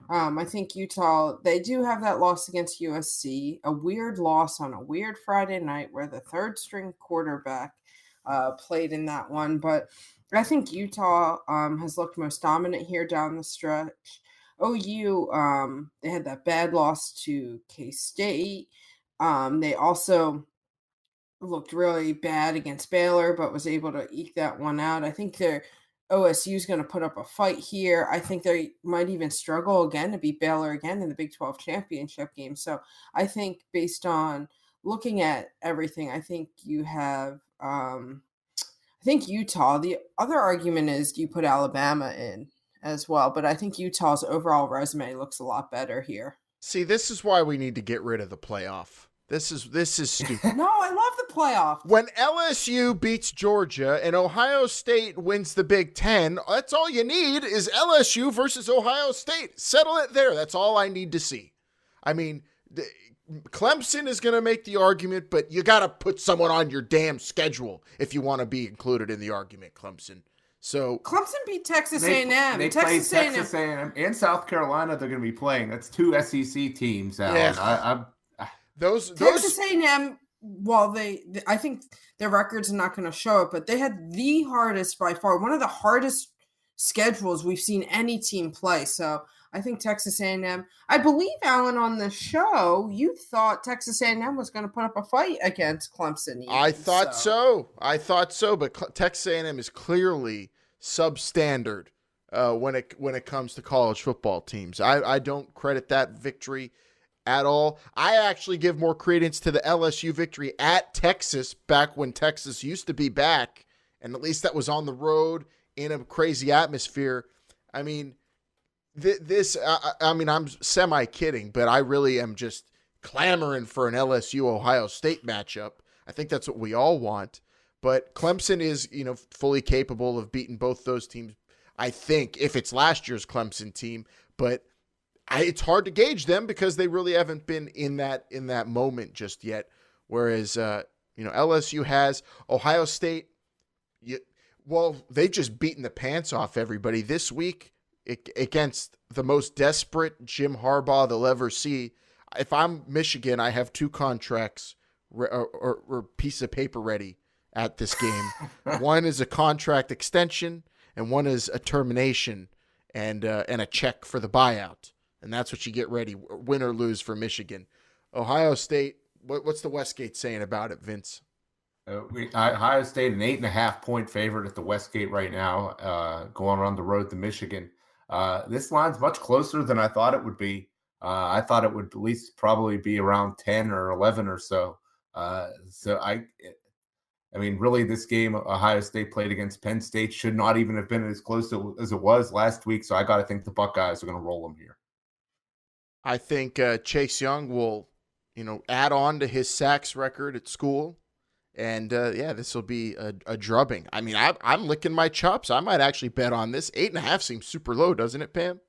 Speaker 1: I think Utah, they do have that loss against USC, a weird loss on a weird Friday night where the third string quarterback played in that one. But I think Utah has looked most dominant here down the stretch. OU, they had that bad loss to K-State. They also looked really bad against Baylor, but was able to eke that one out. I think OSU is going to put up a fight here. I think they might even struggle again to beat Baylor again in the Big 12 championship game. So I think based on looking at everything, I think you have I think Utah. The other argument is do you put Alabama in as well, but I think Utah's overall resume looks a lot better here.
Speaker 5: See, this is why we need to get rid of the playoff. This is stupid.
Speaker 1: No, I love the playoff.
Speaker 5: When LSU beats Georgia and Ohio State wins the Big Ten, that's all you need is LSU versus Ohio State. Settle it there. That's all I need to see. I mean, Clemson is going to make the argument, but you got to put someone on your damn schedule if you want to be included in the argument, Clemson. So
Speaker 1: Clemson beat Texas A&M.
Speaker 6: They played Texas A&M and South Carolina. They're going to be playing. That's two SEC teams, Alan.
Speaker 5: Yeah.
Speaker 1: Texas A&M, while I think their records are not going to show it, but they had the hardest, by far, one of the hardest schedules we've seen any team play. So I think Texas A&M, I believe, Alan, on the show, you thought Texas A&M was going to put up a fight against Clemson.
Speaker 5: I thought so, but Texas A&M is clearly substandard when it comes to college football teams. I don't credit that victory at all. I actually give more credence to the LSU victory at Texas back when Texas used to be back, and at least that was on the road in a crazy atmosphere. I mean, I'm semi-kidding, but I really am just clamoring for an LSU-Ohio State matchup. I think that's what we all want. But Clemson is, fully capable of beating both those teams, I think, if it's last year's Clemson team. But it's hard to gauge them because they really haven't been in that moment just yet. Whereas, LSU has. Ohio State, they've just beaten the pants off everybody this week against the most desperate Jim Harbaugh they'll ever see. If I'm Michigan, I have 2 contracts or piece of paper ready at this game. One is a contract extension, and one is a termination and a check for the buyout. And that's what you get ready, win or lose for Michigan. Ohio State, what's the Westgate saying about it, Vince?
Speaker 6: Ohio State, an 8.5-point favorite at the Westgate right now, going on the road to Michigan. This line's much closer than I thought it would be. I thought it would at least probably be around 10 or 11 or so. Really, this game Ohio State played against Penn State should not even have been as close as it was last week. So I got to think the Buckeyes are going to roll them here.
Speaker 5: I think Chase Young will, add on to his sacks record at school. And, this will be a drubbing. I mean, I'm licking my chops. I might actually bet on this. 8.5 seems super low, doesn't it, Pam?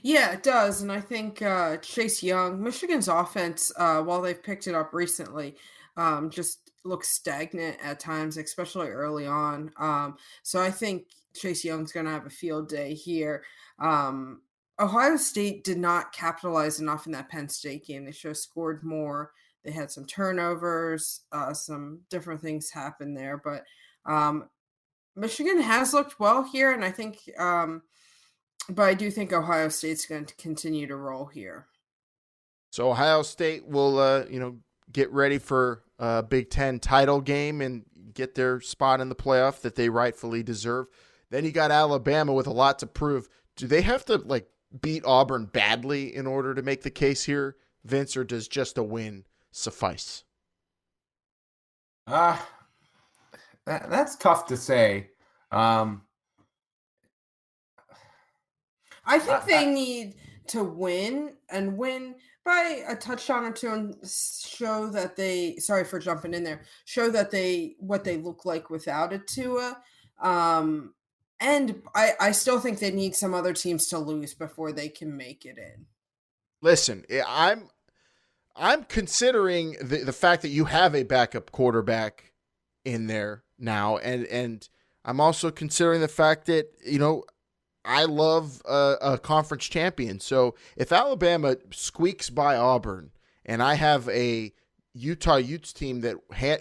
Speaker 1: Yeah, it does. And I think Chase Young, Michigan's offense, while they've picked it up recently, just looks stagnant at times, especially early on. So I think Chase Young's going to have a field day here. Ohio State did not capitalize enough in that Penn State game. They should have scored more. They had some turnovers, some different things happened there. But Michigan has looked well here, and I think but I do think Ohio State's going to continue to roll here.
Speaker 5: So Ohio State will, get ready for a Big Ten title game and get their spot in the playoff that they rightfully deserve. Then you got Alabama with a lot to prove. Do they have to, beat Auburn badly in order to make the case here, Vince, or does just a win suffice?
Speaker 6: That's tough to say.
Speaker 1: I think they need to win by a touchdown or two and show that they, sorry for jumping in there, show that what they look like without a Tua. And I still think they need some other teams to lose before they can make it in.
Speaker 5: Listen, I'm considering the fact that you have a backup quarterback in there now, and I'm also considering the fact that, I love a conference champion. So if Alabama squeaks by Auburn and I have a Utah Utes team that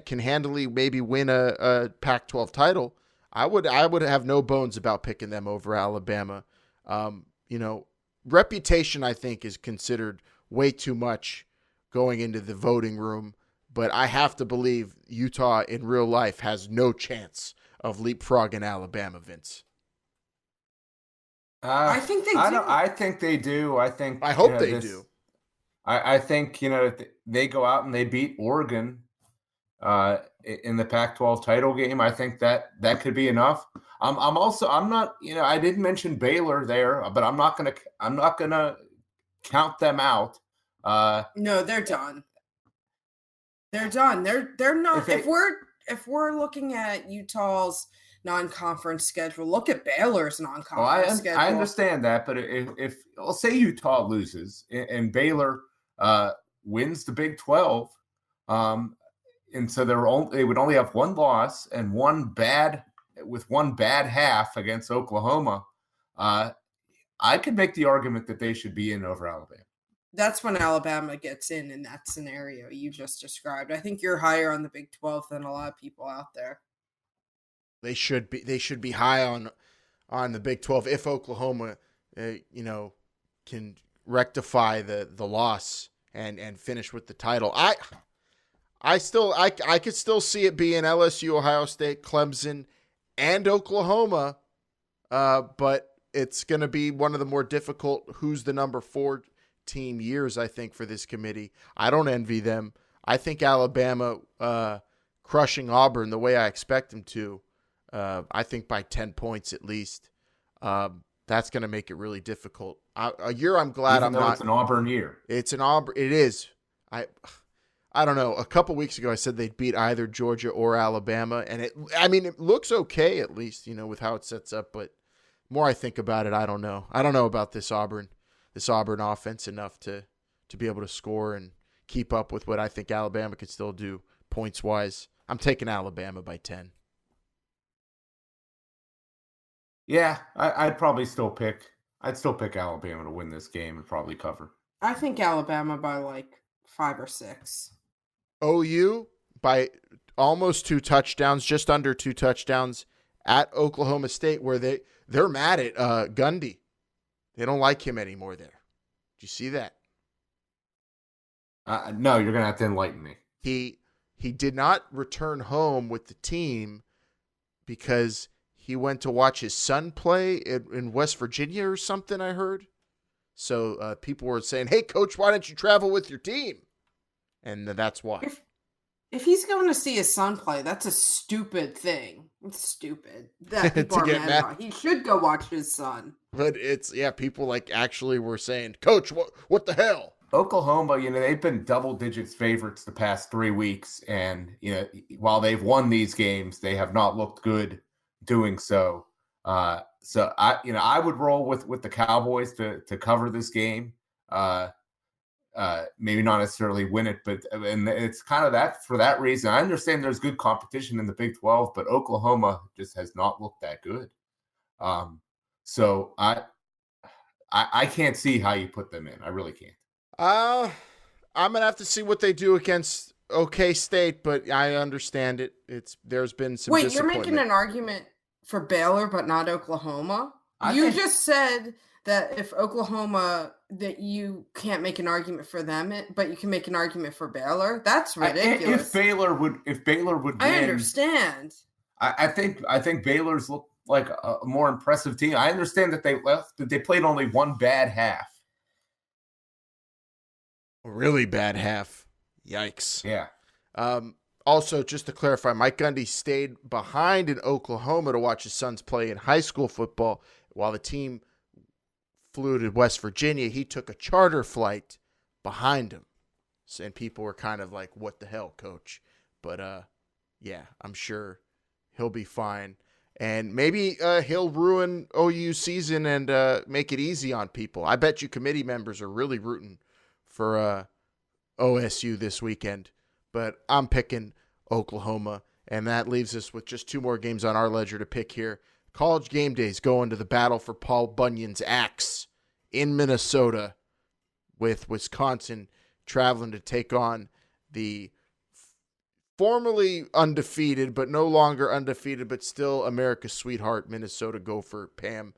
Speaker 5: can handily maybe win a Pac-12 title, I would have no bones about picking them over Alabama. Reputation, I think, is considered way too much going into the voting room, but I have to believe Utah in real life has no chance of leapfrogging Alabama, Vince.
Speaker 1: I think they do.
Speaker 6: I think they do.
Speaker 5: I hope they do.
Speaker 6: I think, they go out and they beat Oregon in the Pac-12 title game. I think that could be enough. I'm not, I didn't mention Baylor there, but I'm not gonna count them out.
Speaker 1: No, they're done. They're done. They're not. If we're looking at Utah's non-conference schedule, look at Baylor's non-conference schedule.
Speaker 6: I understand that, but if I'll say Utah loses and Baylor wins the Big 12, and so they would only have one loss and one bad half against Oklahoma, I could make the argument that they should be in over Alabama.
Speaker 1: That's when Alabama gets in that scenario you just described. I think you're higher on the Big 12 than a lot of people out there.
Speaker 5: They should be high on the Big 12 if Oklahoma, can rectify the loss and finish with the title. I could still see it being LSU, Ohio State, Clemson, and Oklahoma, but it's going to be one of the more difficult who's the number 4 team years, I think, for this committee. I don't envy them. I think Alabama crushing Auburn the way I expect them to, I think by 10 points at least, that's going to make it really difficult. A year I'm glad
Speaker 6: Even
Speaker 5: I'm
Speaker 6: though
Speaker 5: not.
Speaker 6: It's an Auburn year.
Speaker 5: It's an Auburn. It is. I don't know. A couple weeks ago, I said they'd beat either Georgia or Alabama, and it looks okay at least, with how it sets up. But more I think about it, I don't know. I don't know about this Auburn offense enough to be able to score and keep up with what I think Alabama could still do points wise. I'm taking Alabama by 10.
Speaker 6: Yeah, I'd still pick Alabama to win this game and probably cover.
Speaker 1: I think Alabama by like 5 or 6.
Speaker 5: OU by almost 2 touchdowns, just under 2 touchdowns at Oklahoma State, where they're mad at Gundy. They don't like him anymore there. Did you see that?
Speaker 6: No, you're going to have to enlighten me.
Speaker 5: He did not return home with the team because he went to watch his son play in West Virginia or something, I heard. So people were saying, hey, coach, why don't you travel with your team? And that's why.
Speaker 1: If he's going to see his son play, that's a stupid thing. It's stupid. That people are mad about. He should go watch his son.
Speaker 5: But people actually were saying, coach, what the hell?
Speaker 6: Oklahoma, they've been double digits favorites the past 3 weeks. And, while they've won these games, they have not looked good doing so. So I would roll with the Cowboys to cover this game. Maybe not necessarily win it, and it's kind of that for that reason. I understand there's good competition in the Big 12, but Oklahoma just has not looked that good. So I can't see how you put them in. I really can't.
Speaker 5: I'm gonna have to see what they do against OK State, but I understand it. There's been some.
Speaker 1: Wait, you're making an argument for Baylor, but not Oklahoma? You just said that if Oklahoma, that you can't make an argument for them, but you can make an argument for Baylor. That's ridiculous.
Speaker 6: If Baylor would win,
Speaker 1: I understand.
Speaker 6: I think Baylor's look like a more impressive team. I understand that they played only one bad half.
Speaker 5: A really bad half. Yikes.
Speaker 6: Yeah.
Speaker 5: Also, just to clarify, Mike Gundy stayed behind in Oklahoma to watch his sons play in high school football while the team flew to West Virginia. He took a charter flight behind him. And people were kind of like, what the hell, coach? But, I'm sure he'll be fine. And maybe he'll ruin OU season and make it easy on people. I bet you committee members are really rooting for OSU this weekend. But I'm picking Oklahoma, and that leaves us with just 2 more games on our ledger to pick here. College game days going to the battle for Paul Bunyan's axe in Minnesota, with Wisconsin traveling to take on the formerly undefeated, but no longer undefeated, but still America's sweetheart, Minnesota Gopher, Pam.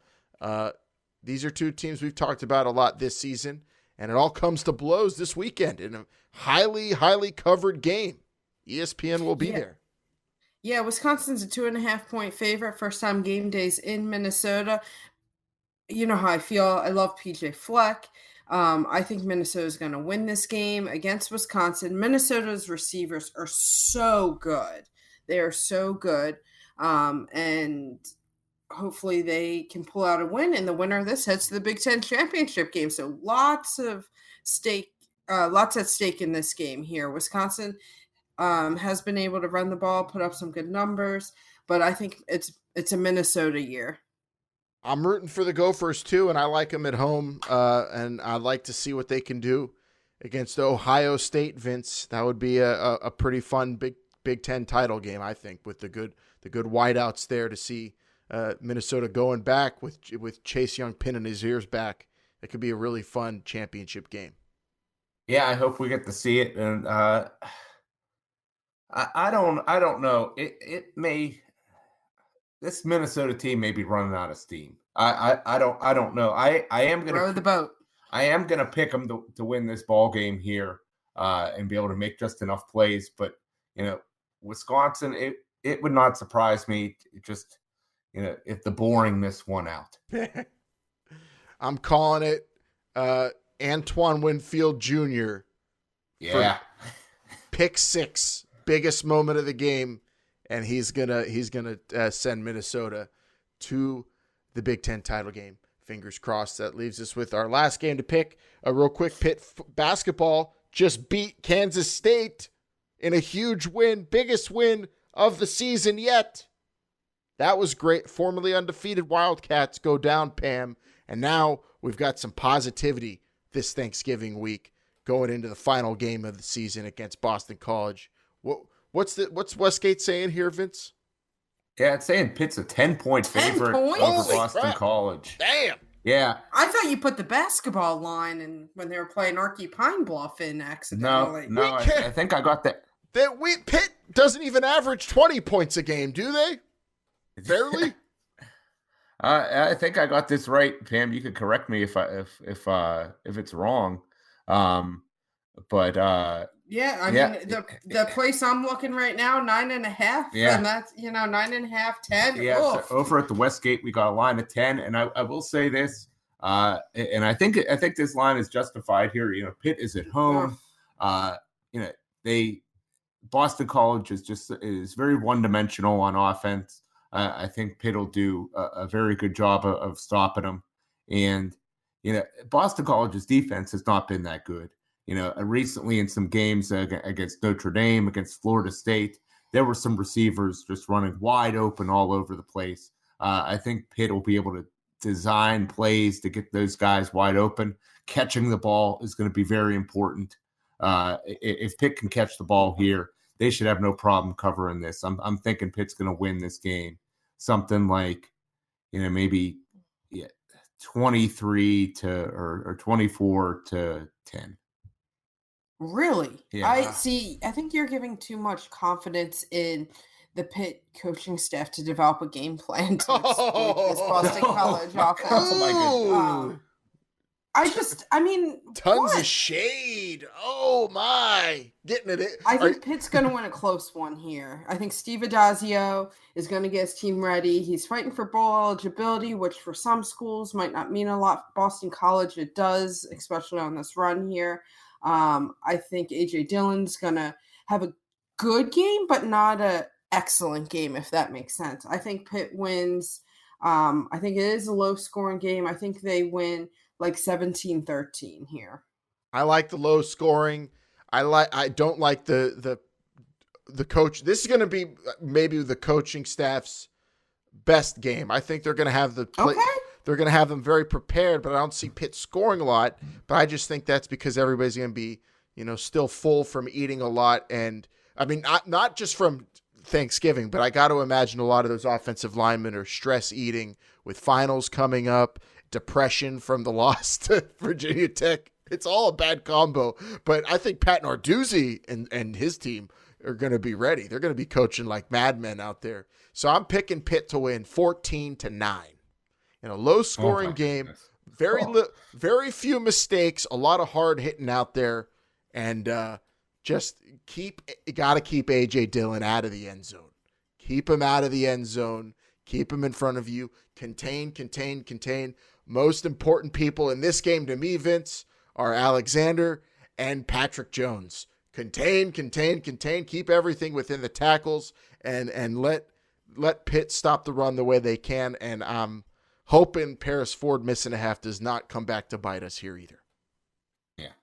Speaker 5: These are two teams we've talked about a lot this season, and it all comes to blows this weekend in a highly, highly covered game. ESPN will be there.
Speaker 1: Yeah, Wisconsin's a 2.5-point favorite. First time game days in Minnesota. You know how I feel. I love PJ Fleck. I think Minnesota is going to win this game against Wisconsin. Minnesota's receivers are so good. They are so good. And hopefully they can pull out a win. And the winner of this heads to the Big Ten championship game. So lots at stake in this game here. Wisconsin has been able to run the ball, put up some good numbers, but I think it's a Minnesota year.
Speaker 5: I'm rooting for the Gophers too, and I like them at home, and I'd like to see what they can do against Ohio State, Vince. That would be a pretty fun Big Ten title game, I think, with the good wideouts there to see Minnesota going back with Chase Young pinning his ears back. It could be a really fun championship game.
Speaker 6: Yeah, I hope we get to see it, and I don't know. It may. This Minnesota team may be running out of steam. I don't know. I am gonna
Speaker 1: row the boat.
Speaker 6: I am gonna pick them to win this ball game here, and be able to make just enough plays. But Wisconsin, it would not surprise me. Just if the boringness won out.
Speaker 5: I'm calling it Antoine Winfield Jr.
Speaker 6: Yeah,
Speaker 5: pick 6, biggest moment of the game. And he's gonna send Minnesota to the Big Ten title game. Fingers crossed. That leaves us with our last game to pick. A real quick, Pitt basketball just beat Kansas State in a huge win, biggest win of the season yet. That was great. Formerly undefeated Wildcats go down, Pam, and now we've got some positivity this Thanksgiving week going into the final game of the season against Boston College. What's Westgate saying here, Vince?
Speaker 6: Yeah, it's saying Pitt's a 10-point favorite over Boston College.
Speaker 5: Damn.
Speaker 6: Yeah.
Speaker 1: I thought you put the basketball line in when they were playing Archie Pine Bluff in accidentally.
Speaker 6: No, I think I got that.
Speaker 5: Pitt doesn't even average 20 points a game, do they? Barely.
Speaker 6: I think I got this right, Pam. You could correct me if it's wrong.
Speaker 1: Yeah, I mean the place I'm looking right now, 9.5.
Speaker 6: Yeah,
Speaker 1: and that's 9.5, 10.
Speaker 6: Yeah, so over at the Westgate, we got a line of 10, and I will say this, and I think this line is justified here. Pitt is at home. Boston College is very one-dimensional on offense. I think Pitt will do a very good job of stopping them, and Boston College's defense has not been that good. Recently in some games against Notre Dame, against Florida State, there were some receivers just running wide open all over the place. I think Pitt will be able to design plays to get those guys wide open. Catching the ball is going to be very important. If Pitt can catch the ball here, they should have no problem covering this. I'm thinking Pitt's going to win this game. Something like, maybe 23 or 24-10.
Speaker 1: Really?
Speaker 6: Yeah.
Speaker 1: I think you're giving too much confidence in the Pitt coaching staff to develop a game plan to exploit this Boston College offense.
Speaker 5: Oh
Speaker 1: my
Speaker 5: goodness. Tons of shade. Oh my. Getting it.
Speaker 1: I think Pitt's going to win a close one here. I think Steve Adazio is going to get his team ready. He's fighting for bowl eligibility, which for some schools might not mean a lot. Boston College, it does, especially on this run here. I think A.J. Dillon's going to have a good game, but not an excellent game, if that makes sense. I think Pitt wins. I think it is a low-scoring game. I think they win like 17-13 here.
Speaker 5: I like the low scoring. I don't like the coach. This is going to be maybe the coaching staff's best game. I think they're going to have they're going to have them very prepared, but I don't see Pitt scoring a lot. But I just think that's because everybody's going to be, still full from eating a lot. And I mean, not just from Thanksgiving, but I got to imagine a lot of those offensive linemen are stress eating with finals coming up, depression from the loss to Virginia Tech. It's all a bad combo. But I think Pat Narduzzi and his team are going to be ready. They're going to be coaching like madmen out there. So I'm picking Pitt to win 14-9 in a low-scoring game. Very few mistakes, a lot of hard hitting out there, and just got to keep A.J. Dillon out of the end zone. Keep him out of the end zone. Keep him in front of you. Contain. Most important people in this game to me, Vince, are Alexander and Patrick Jones. Contain. Keep everything within the tackles and let Pitt stop the run the way they can. And I'm hoping Paris Ford missing a half does not come back to bite us here either.
Speaker 6: Yeah.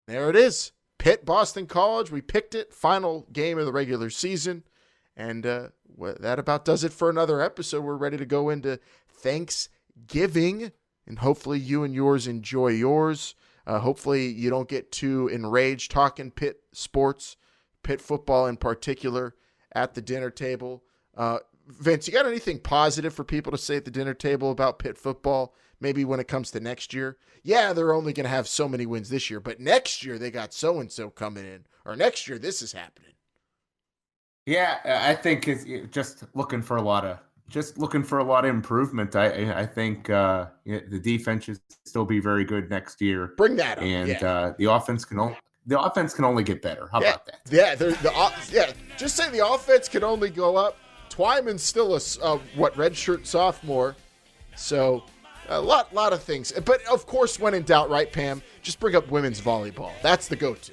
Speaker 5: There it is. Pitt, Boston College. We picked it. Final game of the regular season. And that about does it for another episode. We're ready to go into Thanksgiving. And hopefully you and yours enjoy yours. Hopefully you don't get too enraged talking Pitt sports, Pitt football in particular, at the dinner table. Vince, you got anything positive for people to say at the dinner table about Pitt football? Maybe when it comes to next year? Yeah, they're only going to have so many wins this year, but next year they got so-and-so coming in. Or next year this is happening.
Speaker 6: Yeah, I think it's just looking for a lot of improvement. I think the defense should still be very good next year.
Speaker 5: Bring that up.
Speaker 6: And the offense can only get better. How about that?
Speaker 5: Yeah, just say the offense can only go up. Twyman's still a redshirt sophomore, so a lot of things. But of course, when in doubt, right, Pam? Just bring up women's volleyball. That's the go-to.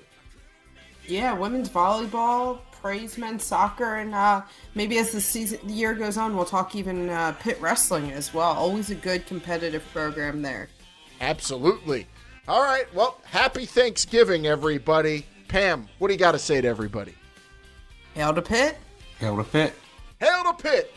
Speaker 1: Yeah, women's volleyball. Praise men's soccer, and maybe as the year goes on, we'll talk even Pitt wrestling as well. Always a good competitive program there.
Speaker 5: Absolutely. All right, well, happy Thanksgiving, everybody. Pam, what do you got to say to everybody?
Speaker 1: Hail to Pitt.
Speaker 6: Hail to Pitt.
Speaker 5: Hail to Pitt.